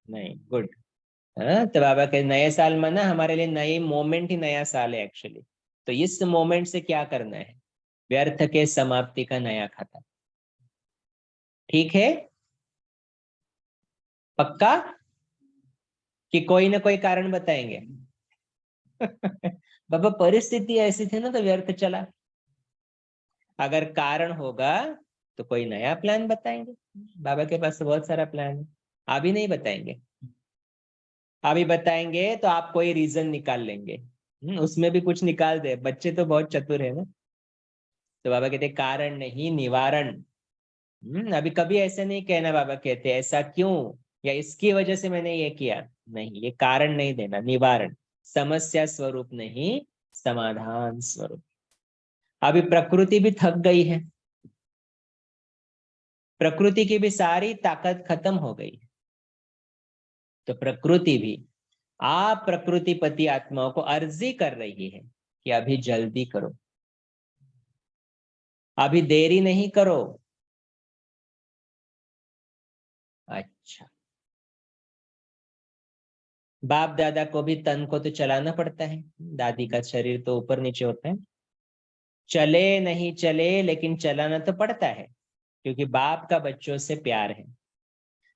नहीं, गुड। हाँ, तो बाबा के नए साल में ना हमारे लिए नई मोमेंट ही नया साल है एक्चुअली। तो इस मोमेंट से क्या करना है, व्यर्थ के समाप्ति का नया खाता। ठीक है, पक्का कि कोई ना कोई कारण बताएंगे। बाबा परिस्थिति ऐसी थी ना तो व्यर्थ चला, अगर कारण होगा तो कोई नया प्लान बताएंगे। बाबा के पास तो बहुत सारा प्लान है, अभी नहीं बताएंगे। अभी बताएंगे तो आप कोई रीजन निकाल लेंगे, उसमें भी कुछ निकाल दे, बच्चे तो बहुत चतुर है ना। तो बाबा कहते कारण नहीं निवारण। अभी कभी ऐसे नहीं कहना, बाबा कहते ऐसा क्यों या इसकी वजह से मैंने ये किया, नहीं, ये कारण नहीं देना, निवारण। समस्या स्वरूप नहीं, समाधान स्वरूप। अभी प्रकृति भी थक गई है, प्रकृति की भी सारी ताकत खत्म हो गई, तो प्रकृति भी आप प्रकृतिपति आत्माओं को अर्जी कर रही है कि अभी जल्दी करो, अभी देरी नहीं करो। अच्छा, बाप दादा को भी तन को तो चलाना पड़ता है, दादी का शरीर तो ऊपर नीचे होता है, चले नहीं चले लेकिन चलाना तो पड़ता है, क्योंकि बाप का बच्चों से प्यार है।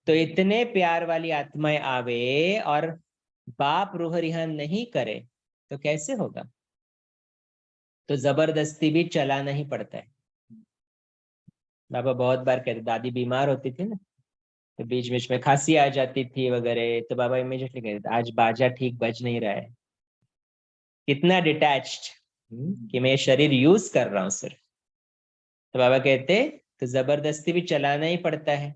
तो इतने प्यार वाली आत्माएं आवे और बाप रूह रिहान नहीं करे तो कैसे होगा। तो जबरदस्ती भी चलाना ही पड़ता है। बाबा बहुत बार कहते, दादी बीमार होती थी ना, तो बीच बीच में खांसी आ जाती थी वगैरह, तो बाबा इमीडिएटली कहते आज बाजा ठीक बज नहीं रहा है। कितना डिटैच्ड कि मैं शरीर यूज कर रहा हूँ सिर्फ। तो बाबा कहते तो जबरदस्ती भी चलाना ही पड़ता है।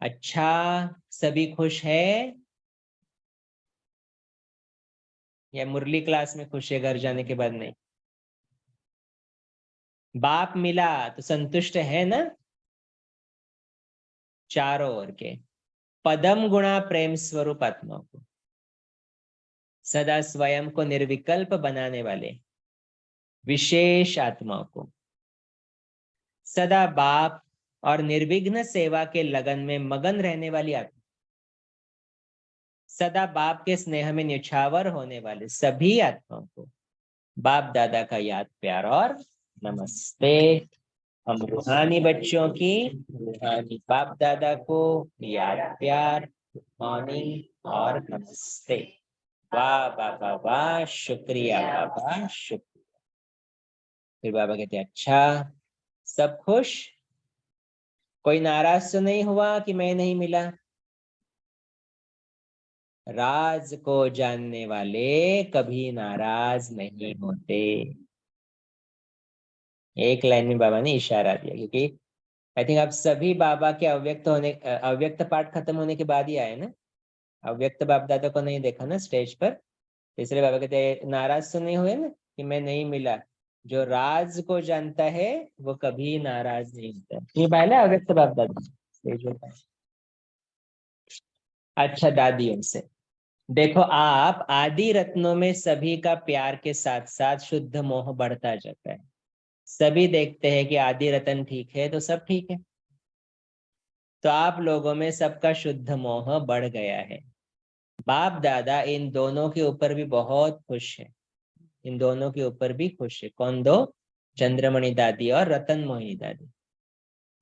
अच्छा, सभी खुश है या मुरली क्लास में खुश है, घर जाने के बाद नहीं। बाप मिला तो संतुष्ट है ना, चारों ओर के पदम गुणा प्रेम स्वरूप आत्मा को, सदा स्वयं को निर्विकल्प बनाने वाले विशेष आत्माओं को, सदा बाप और निर्विघ्न सेवा के लगन में मगन रहने वाली आत्मा, सदा बाप के स्नेह में न्यौछावर होने वाले सभी आत्माओं को बाप दादा का याद प्यार और नमस्ते। हम रूहानी बच्चों की रूहानी बाप दादा को याद प्यार, मॉर्निंग और नमस्ते। वाह बाबा वाह, शुक्रिया बाबा शुक्रिया। फिर बाबा कहते अच्छा, सब खुश? कोई नाराज तो नहीं हुआ कि मैं नहीं मिला? राज को जानने वाले कभी नाराज नहीं होते। एक लाइन में बाबा ने इशारा दिया, क्योंकि आई थिंक आप सभी बाबा के अव्यक्त पाठ खत्म होने के बाद ही आए ना, अव्यक्त बाप दादा को नहीं देखा ना स्टेज पर, इसलिए बाबा कहते हैं नाराज तो नहीं हुए ना कि मैं नहीं मिला। जो राज को जानता है वो कभी नाराज नहीं होता। ये पहला अव्यक्त बाप दादा स्टेज पर। अच्छा, दादियों से देखो, आप आदि रत्नों में सभी का प्यार के साथ साथ शुद्ध मोह बढ़ता जाता है। सभी देखते हैं कि आदि रतन ठीक है तो सब ठीक है, तो आप लोगों में सबका शुद्ध मोह बढ़ गया है। बाप दादा इन दोनों के ऊपर भी बहुत खुश है, इन दोनों के ऊपर भी खुश है। कौन दो? चंद्रमणि दादी और रतन मोहिनी दादी।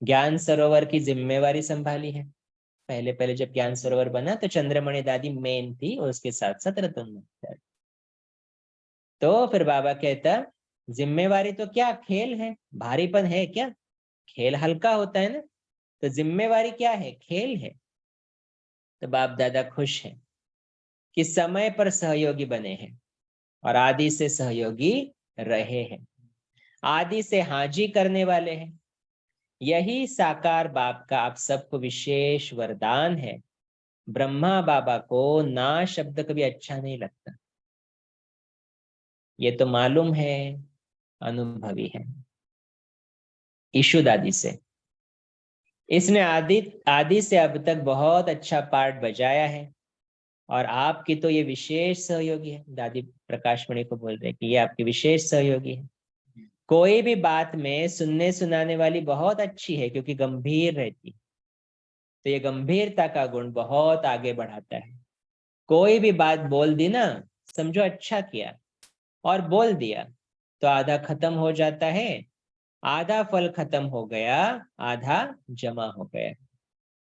ज्ञान सरोवर की जिम्मेवारी संभाली है। पहले पहले जब ज्ञान सरोवर बना तो चंद्रमणि दादी मेन थी और उसके साथ साथ रतन मोहिनी दादी। तो फिर बाबा कहता जिम्मेवारी तो क्या खेल है, भारीपन है क्या? खेल हल्का होता है ना, तो जिम्मेवारी क्या है? खेल है। तो बाप दादा खुश है कि समय पर सहयोगी बने हैं और आदि से सहयोगी रहे हैं, आदि से हाजी करने वाले हैं। यही साकार बाप का आप सबको विशेष वरदान है। ब्रह्मा बाबा को ना शब्द कभी अच्छा नहीं लगता, ये तो मालूम है, अनुभवी है। ईशु दादी से इसने आदि आदि से अब तक बहुत अच्छा पार्ट बजाया है और आपकी तो ये विशेष सहयोगी है। दादी प्रकाश मणि को बोल रहे हैं कि ये आपकी विशेष सहयोगी है। कोई भी बात में सुनने सुनाने वाली बहुत अच्छी है क्योंकि गंभीर रहती, तो ये गंभीरता का गुण बहुत आगे बढ़ाता है। कोई भी बात बोल दी ना, समझो अच्छा किया, और बोल दिया तो आधा खत्म हो जाता है। आधा फल खत्म हो गया, आधा जमा हो गया,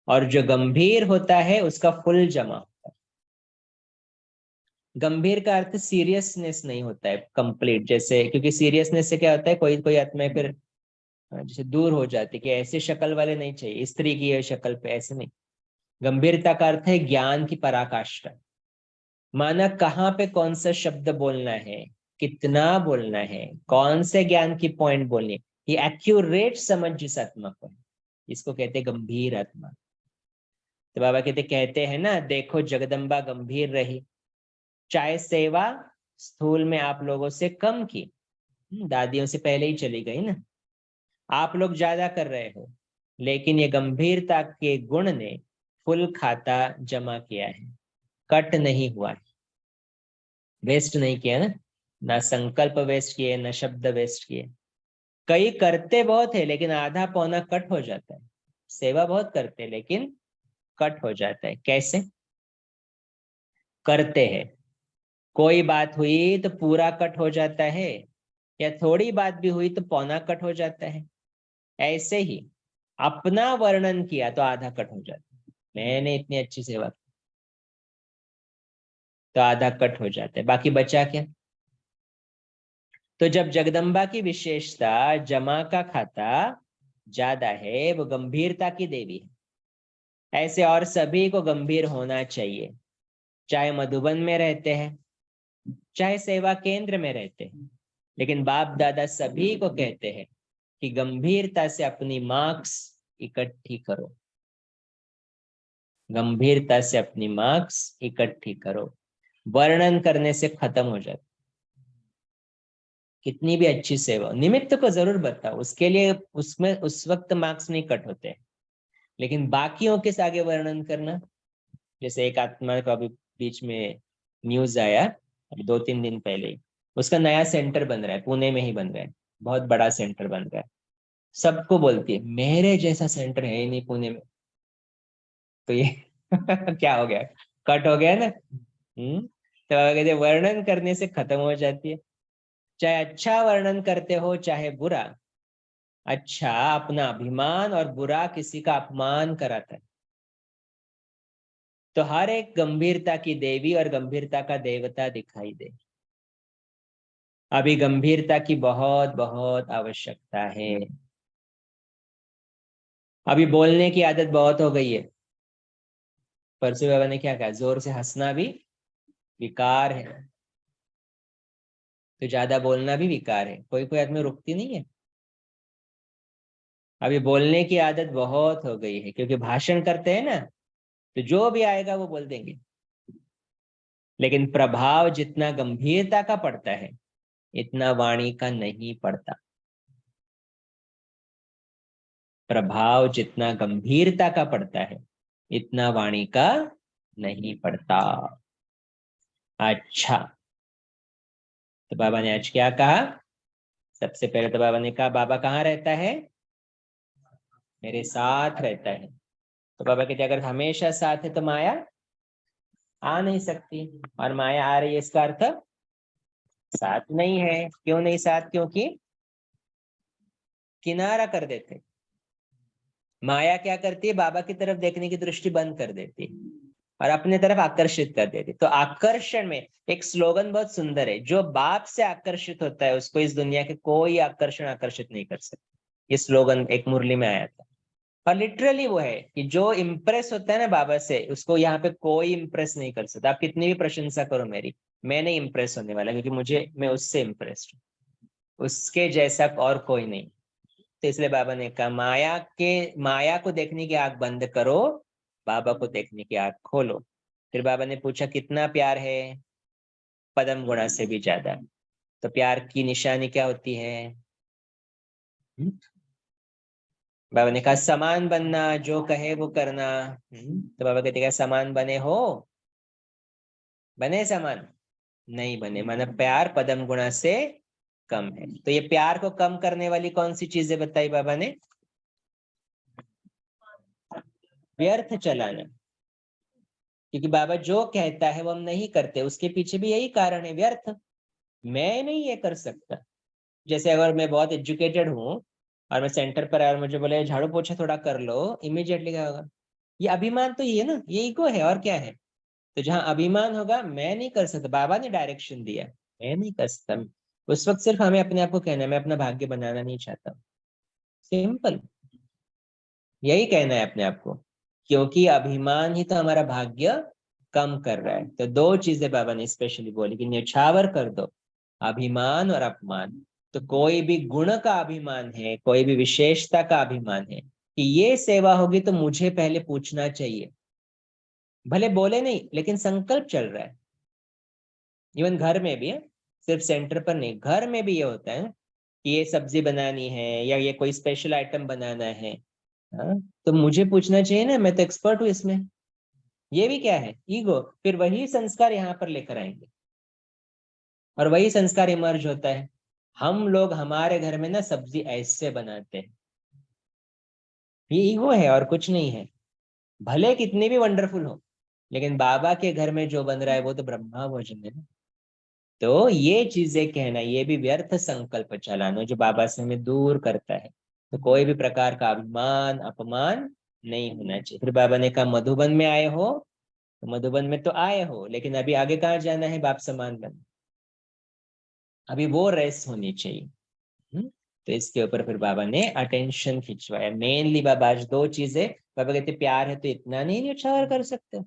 और जो गंभीर होता है उसका फुल जमा होता है। गंभीर का अर्थ सीरियसनेस नहीं होता है कंप्लीट, जैसे क्योंकि सीरियसनेस से क्या होता है, कोई कोई आत्माएं फिर जैसे दूर हो जाती कि ऐसे शक्ल वाले नहीं चाहिए, स्त्री की है शक्ल पे, ऐसे नहीं। गंभीरता का अर्थ है ज्ञान की पराकाष्ठा। माना कहाँ पे कौन सा शब्द बोलना है, कितना बोलना है, कौन से ज्ञान की पॉइंट बोलनी है, ये एक्यूरेट समझ जिस आत्मा को है, इसको कहते हैं गंभीर आत्मा। तो बाबा कहते हैं ना, देखो जगदम्बा गंभीर रही, चाहे सेवा स्थूल में आप लोगों से कम की, दादियों से पहले ही चली गई ना, आप लोग ज्यादा कर रहे हो, लेकिन ये गंभीरता के गुण ने फुल खाता जमा किया है, कट नहीं हुआ है, वेस्ट नहीं किया ना, ना संकल्प वेस्ट किए, ना शब्द वेस्ट किए। कई करते बहुत है लेकिन आधा पौना कट हो जाता है। सेवा बहुत करते हैं लेकिन कट हो जाता है। कैसे करते हैं? कोई बात हुई तो पूरा कट हो जाता है, या थोड़ी बात भी हुई तो पौना कट हो जाता है। ऐसे ही अपना वर्णन किया तो आधा कट हो जाता है, मैंने इतनी अच्छी सेवा की, तो आधा कट हो जाता है, बाकी बचा क्या? तो जब जगदम्बा की विशेषता जमा का खाता ज्यादा है, वो गंभीरता की देवी है, ऐसे और सभी को गंभीर होना चाहिए, चाहे मधुबन में रहते हैं, चाहे सेवा केंद्र में रहते हैं। लेकिन बाप दादा सभी को कहते हैं कि गंभीरता से अपनी मार्क्स इकट्ठी करो, गंभीरता से अपनी मार्क्स इकट्ठी करो, वर्णन करने से खत्म हो जाता। कितनी भी अच्छी सेवा, निमित्त को जरूर बताओ, उसके लिए उसमें उस वक्त मार्क्स नहीं कट होते, लेकिन बाकियों के आगे वर्णन करना। जैसे एक आत्मा का अभी बीच में न्यूज आया, अभी 2-3 दिन पहले ही, उसका नया सेंटर बन रहा है, पुणे में ही बन रहा है, बहुत बड़ा सेंटर बन रहा है। सबको बोलती है मेरे जैसा सेंटर है ही नहीं पुणे में, तो ये क्या हो गया? कट हो गया ना। तो कहते वर्णन करने से खत्म हो जाती है। चाहे अच्छा वर्णन करते हो चाहे बुरा, अच्छा अपना अभिमान और बुरा किसी का अपमान कराता है। तो हर एक गंभीरता की देवी और गंभीरता का देवता दिखाई दे। अभी गंभीरता की बहुत बहुत आवश्यकता है। अभी बोलने की आदत बहुत हो गई है। परसों बाबा ने क्या कहा, जोर से हंसना भी विकार है, तो ज्यादा बोलना भी विकार है। कोई कोई आदमी रुकती नहीं है। अभी बोलने की आदत बहुत हो गई है, क्योंकि भाषण करते हैं ना, तो जो भी आएगा वो बोल देंगे। लेकिन प्रभाव जितना गंभीरता का पड़ता है, इतना वाणी का नहीं पड़ता। प्रभाव जितना गंभीरता का पड़ता है, इतना वाणी का नहीं पड़ता। अच्छा, तो बाबा ने आज क्या कहा? सबसे पहले तो बाबा ने कहा बाबा कहाँ रहता है? मेरे साथ रहता है। तो बाबा कहते अगर हमेशा साथ है तो माया आ नहीं सकती, और माया आ रही है इसका अर्थ साथ नहीं है। क्यों नहीं साथ? क्योंकि किनारा कर देते। माया क्या करती है? बाबा की तरफ देखने की दृष्टि बंद कर देती है और अपने तरफ आकर्षित कर देती। तो आकर्षण में एक स्लोगन बहुत सुंदर है, जो बाप से आकर्षित होता है उसको इस दुनिया के कोई आकर्षण आकर्षित नहीं कर सकता। ये स्लोगन एक मुरली में आया था, और लिटरली वो है कि जो इम्प्रेस होता है ना बाबा से, उसको यहाँ पे कोई इम्प्रेस नहीं कर सकता। आप कितनी भी प्रशंसा करो मेरी, मैं नहीं इम्प्रेस होने वाला, क्योंकि मैं उससे इम्प्रेस्ड हूँ। उसके जैसा और कोई नहीं। तो इसलिए बाबा ने कहा माया को देखने की आंख बंद करो, बाबा को देखने की आंख खोलो। फिर बाबा ने पूछा कितना प्यार है? पदम गुणा से भी ज्यादा। तो प्यार की निशानी क्या होती है? हम्म? बाबा ने कहा समान बनना, जो कहे वो करना। तो बाबा कहते क्या समान बने हो? बने समान? नहीं बने, माना प्यार पदम गुणा से कम है। तो ये प्यार को कम करने वाली कौन सी चीजें बताई बाबा ने? व्यर्थ चलाना। क्योंकि बाबा जो कहता है वो हम नहीं करते, उसके पीछे भी यही कारण है, व्यर्थ। मैं नहीं ये कर सकता। जैसे अगर मैं बहुत एजुकेटेड हूँ और मैं सेंटर पर आया और मुझे बोले झाड़ू पोछा थोड़ा कर लो, इमीडिएटली क्या होगा? ये अभिमान तो ये है ना, ये ईगो है, और क्या है? तो जहां अभिमान होगा मैं नहीं कर सकता, बाबा ने डायरेक्शन दिया, मैं नहीं कर सकता। उस वक्त सिर्फ हमें अपने आप को कहना है मैं अपना भाग्य बनाना नहीं चाहता। सिंपल, यही कहना है अपने आप को, क्योंकि अभिमान ही तो हमारा भाग्य कम कर रहा है। तो दो चीजें बाबा ने स्पेशली बोली कि न्यौछावर कर दो, अभिमान और अपमान। तो कोई भी गुण का अभिमान है, कोई भी विशेषता का अभिमान है कि ये सेवा होगी तो मुझे पहले पूछना चाहिए, भले बोले नहीं लेकिन संकल्प चल रहा है। इवन घर में भी है, सिर्फ सेंटर पर नहीं, घर में भी ये होता है कि ये सब्जी बनानी है या ये कोई स्पेशल आइटम बनाना है। हाँ, तो मुझे पूछना चाहिए ना, मैं तो एक्सपर्ट हूँ इसमें। ये भी क्या है? ईगो। फिर वही संस्कार यहाँ पर लेकर आएंगे और वही संस्कार इमर्ज होता है। हम लोग हमारे घर में ना सब्जी ऐसे बनाते हैं, ये ईगो है और कुछ नहीं है। भले कितनी भी वंडरफुल हो, लेकिन बाबा के घर में जो बन रहा है वो तो ब्रह्मा भोजन है ना। तो ये चीजें कहना, ये भी व्यर्थ संकल्प चलाना जो बाबा से हमें दूर करता है। तो कोई भी प्रकार का अभिमान अपमान नहीं होना चाहिए। फिर बाबा ने कहा मधुबन में आए हो, तो मधुबन में तो आए हो, लेकिन अभी आगे कहाँ जाना है? बाप समान बन। अभी वो रेस होनी चाहिए। तो इसके ऊपर फिर बाबा ने अटेंशन खिंचवाया। मेनली बाबा आज दो चीजें, बाबा कहते प्यार है तो इतना नहीं न्यौछावर कर सकते,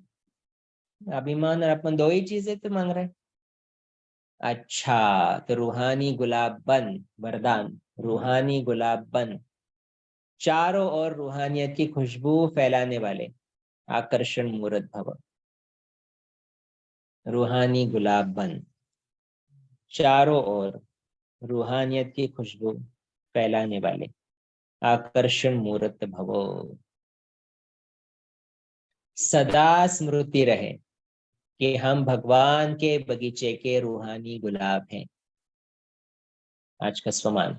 अभिमान और अपन दो ही चीजें तो मांग रहे हैं। अच्छा, तो रूहानी गुलाब बन, वरदान रूहानी गुलाब बन, चारों ओर रूहानियत की खुशबू फैलाने वाले आकर्षण मूर्त भव। रूहानी गुलाब बन, चारों ओर रूहानियत की खुशबू फैलाने वाले आकर्षण मूर्त भवो। सदा स्मृति रहे कि हम भगवान के बगीचे के रूहानी गुलाब हैं। आज का स्वमान,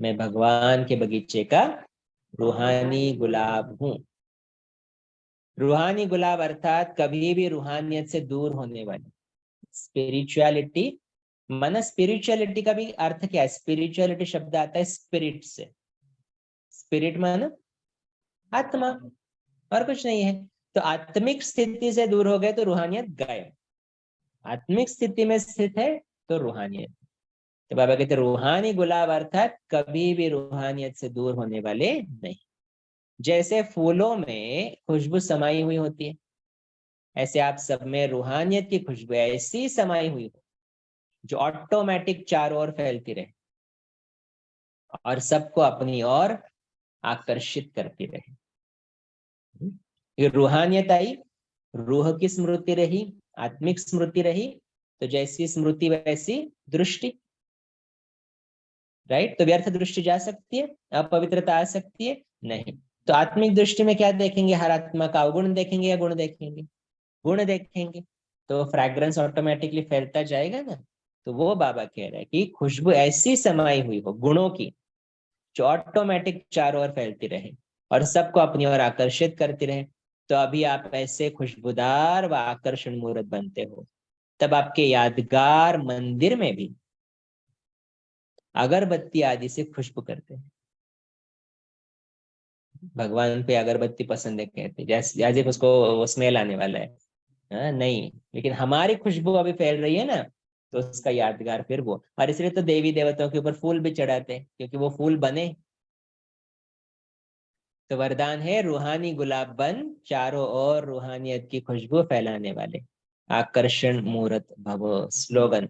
मैं भगवान के बगीचे का रूहानी गुलाब हूँ। रूहानी गुलाब अर्थात कभी भी रूहानियत से दूर होने वाली स्पिरिचुअलिटी। माना स्पिरिचुअलिटी का भी अर्थ क्या है? स्पिरिचुअलिटी शब्द आता है स्पिरिट से। स्पिरिट माना आत्मा, और कुछ नहीं है। तो आत्मिक स्थिति से दूर हो गए तो रूहानियत गायब, आत्मिक स्थिति में स्थित है तो रूहानियत। तो बाबा कहते रूहानी गुलाब अर्थात कभी भी रूहानियत से दूर होने वाले नहीं। जैसे फूलों में खुशबू समाई हुई होती है, ऐसे आप सब में रूहानियत की खुशबू ऐसी समाई हुई हो जो ऑटोमेटिक चारों ओर फैलती रहे और सबको अपनी ओर आकर्षित करती रहे। ये रूहानियत आई, रूह की स्मृति रही, आत्मिक स्मृति रही, तो जैसी स्मृति वैसी दृष्टि, राइट। तो व्यर्थ दृष्टि जा सकती है, अपवित्रता आ सकती है नहीं। तो आत्मिक दृष्टि में क्या देखेंगे, हर आत्मा का अवगुण देखेंगे या गुण देखेंगे, गुण देखेंगे, तो फ्रैग्रेंस ऑटोमेटिकली फैलता जाएगा ना। तो वो बाबा कह रहे हैं कि खुशबू ऐसी समाई हुई हो गुणों की जो ऑटोमेटिक चारों ओर फैलती रहे और सबको अपनी ओर आकर्षित करती रहे। तो अभी आप ऐसे खुशबूदार व आकर्षण मूर्त बनते हो। तब आपके यादगार मंदिर में भी अगरबत्ती आदि से खुशबू करते हैं। भगवान पे अगरबत्ती पसंद है कहते, जैसे उसको स्मेल आने वाला है। नहीं, लेकिन हमारी खुशबू अभी फैल रही है ना, तो उसका यादगार फिर वो। और इसलिए तो देवी देवताओं के ऊपर फूल भी चढ़ाते हैं, क्योंकि वो फूल बने। तो वरदान है रूहानी गुलाब बन, चारों ओर रूहानियत की खुशबू फैलाने वाले, आकर्षण मूर्त भव। स्लोगन,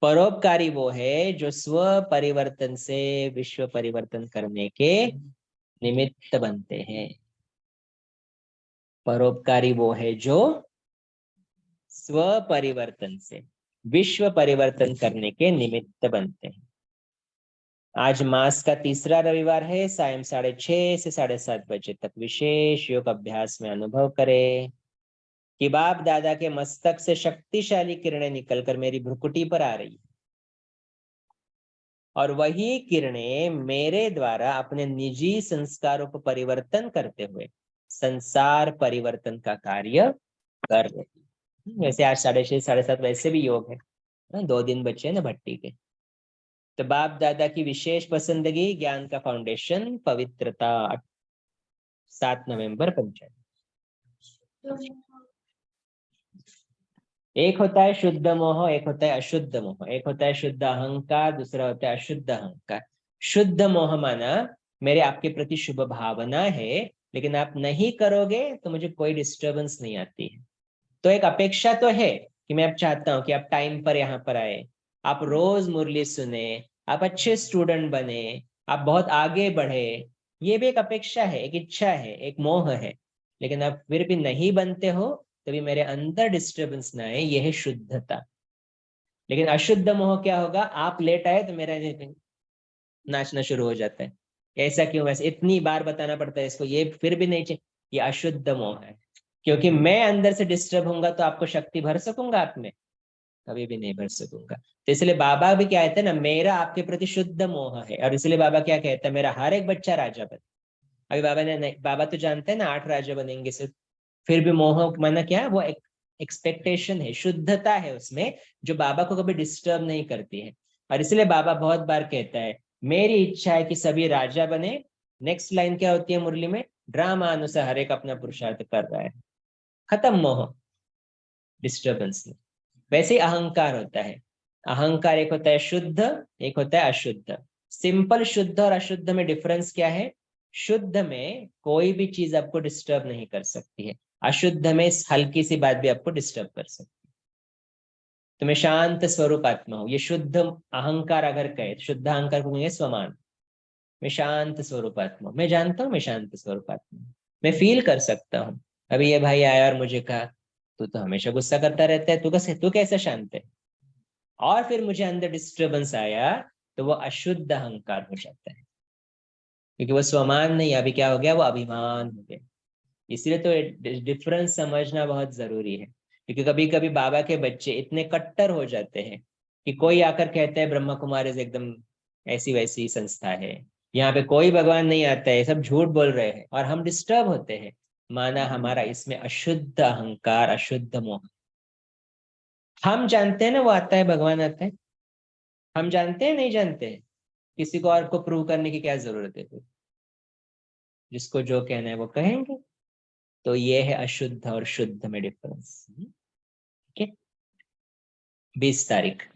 परोपकारी वो है जो स्व परिवर्तन से विश्व परिवर्तन करने के निमित्त बनते हैं। परोपकारी वो है जो स्व परिवर्तन से विश्व परिवर्तन करने के निमित्त बनते हैं। आज मास का तीसरा रविवार है। सायं 6:30 से 7:30 बजे तक विशेष योग अभ्यास में अनुभव करें कि बाप दादा के मस्तक से शक्तिशाली किरणें निकलकर मेरी भ्रुकुटी पर आ रही, और वही किरणें मेरे द्वारा अपने निजी संस्कारों को परिवर्तन करते हुए संसार परिवर्तन का कार्य कर रही। वैसे आज 6:30 7:30 वैसे भी योग है, 2 दिन बचे हैं ना भट्टी के। तो बाप दादा की विशेष पसंदगी ज्ञान का फाउंडेशन पवित्रता, 7 नवंबर पंचायत। एक होता है शुद्ध मोह, एक होता है अशुद्ध मोह। एक होता है शुद्ध अहंकार, दूसरा होता है अशुद्ध अहंकार। शुद्ध मोह माना मेरे आपके प्रति शुभ भावना है, लेकिन आप नहीं करोगे तो मुझे कोई डिस्टर्बेंस नहीं आती है। तो एक अपेक्षा तो है कि मैं अब चाहता हूं कि आप टाइम पर यहाँ पर आए, आप रोज मुरली सुने, आप अच्छे स्टूडेंट बने, आप बहुत आगे बढ़े। ये भी एक अपेक्षा है, एक इच्छा है, एक मोह है। लेकिन आप फिर भी नहीं बनते हो, तभी मेरे अंदर डिस्टर्बेंस ना आए, यह है शुद्धता। लेकिन अशुद्ध मोह क्या होगा, आप लेट आए तो मेरा नाचना शुरू हो जाता है। ऐसा क्यों, वैसे इतनी बार बताना पड़ता है इसको, ये फिर भी नहीं चाहिए। ये अशुद्ध मोह है, क्योंकि मैं अंदर से डिस्टर्ब होऊंगा तो आपको शक्ति भर सकूंगा आप में, कभी भी नहीं भर सकूंगा। तो इसलिए बाबा भी क्या कहते हैं ना, मेरा आपके प्रति शुद्ध मोह है। और इसलिए बाबा क्या कहता है, मेरा हर एक बच्चा राजा बने। अभी बाबा ने नहीं, बाबा तो जानते हैं ना 8 राजा बनेंगे सिर्फ, फिर भी मोह माना क्या है, वो एक एक्सपेक्टेशन है, शुद्धता है उसमें, जो बाबा को कभी डिस्टर्ब नहीं करती है। और इसलिए बाबा बहुत बार कहता है मेरी इच्छा है कि सभी राजा बने। नेक्स्ट लाइन क्या होती है मुरली में, ड्रामा अनुसार हर एक अपना पुरुषार्थ कर रहा है। खत्म मोह, डिस्टर्बेंस नहीं। वैसे ही अहंकार होता है। अहंकार एक होता है शुद्ध, एक होता है अशुद्ध। सिंपल शुद्ध और अशुद्ध में डिफरेंस क्या है, शुद्ध में कोई भी चीज आपको डिस्टर्ब नहीं कर सकती है, अशुद्ध में हल्की सी बात भी आपको डिस्टर्ब कर सकती है। तो मैं शांत स्वरूप आत्मा हूं, ये शुद्ध अहंकार अगर कहे, शुद्ध अहंकार को कहेंगे स्वमान। मैं शांत स्वरूप आत्मा हूं, मैं जानता हूं मैं शांत स्वरूप आत्मा हूं, मैं फील कर सकता हूँ। अभी ये भाई आया और मुझे कहा तू तो हमेशा गुस्सा करता रहता है, तू कैसे शांत है, और फिर मुझे अंदर डिस्टर्बेंस आया, तो वो अशुद्ध अहंकार हो जाता है, क्योंकि वो स्वमान नहीं, अभी क्या हो गया, वो अभिमान हो गया। इसलिए तो डिफरेंस समझना बहुत जरूरी है, क्योंकि कभी कभी बाबा के बच्चे इतने कट्टर हो जाते हैं कि कोई आकर कहता है ब्रह्मा कुमारी एकदम ऐसी वैसी संस्था है, यहाँ पे कोई भगवान नहीं आता है, सब झूठ बोल रहे हैं, और हम डिस्टर्ब होते हैं। माना हमारा इसमें अशुद्ध अहंकार, अशुद्ध मोह। हम जानते हैं ना वो आता है, भगवान आता है, हम जानते हैं नहीं जानते हैं, किसी को और को प्रूव करने की क्या जरूरत है। जिसको जो कहना है वो कहेंगे। तो ये है अशुद्ध और शुद्ध में डिफरेंस। ठीक है। 20 तारीख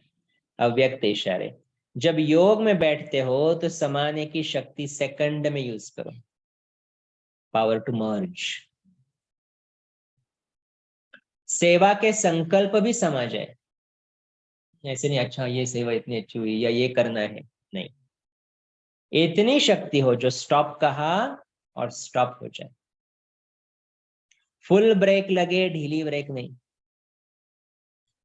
अव्यक्त इशारे। जब योग में बैठते हो तो समाने की शक्ति सेकंड में यूज करो, पावर टू मर्ज। सेवा के संकल्प भी समा जाए, ऐसे नहीं अच्छा ये सेवा इतनी अच्छी हुई या ये करना है, नहीं, इतनी शक्ति हो जो स्टॉप कहा और स्टॉप हो जाए। फुल ब्रेक लगे, ढीली ब्रेक नहीं।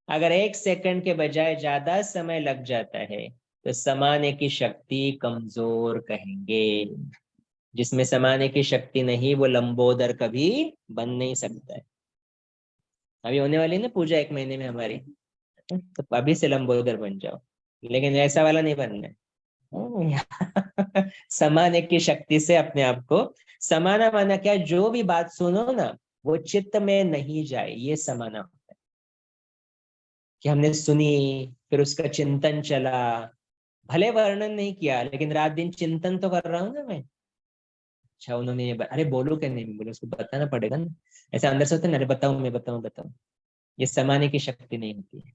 अगर 1 सेकंड के बजाय ज्यादा समय लग जाता है तो समाने की शक्ति कमजोर कहेंगे। जिसमें समाने की शक्ति नहीं वो लंबोदर कभी बन नहीं सकता है। अभी होने वाली ना पूजा 1 महीने में हमारी, तो अभी से लंबोदर बन जाओ, लेकिन ऐसा वाला नहीं बनना है। समाने की शक्ति से अपने आप को समाना, माना क्या, जो भी बात सुनो ना वो चित्त में नहीं जाए, ये समाना होता है। कि हमने सुनी, फिर उसका चिंतन चला, भले वर्णन नहीं किया लेकिन रात दिन चिंतन तो कर रहा हूं ना मैं। अच्छा उन्होंने अरे बोलो क्या, नहीं बोलो, उसको बताना पड़ेगा ना। ऐसा अंदर से होता है ना, अरे बताऊं मैं, बताऊं बताऊं, ये समाने की शक्ति नहीं होती है।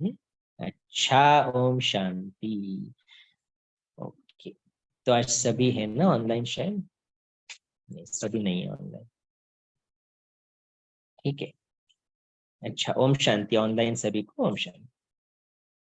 हम्म? अच्छा, ओम शांति। ओके। तो आज सभी है ना ऑनलाइन शायद? नहीं, सभी नहीं है ऑनलाइन। ठीक है। अच्छा, ओम शांति। ऑनलाइन सभी को ओम शांति।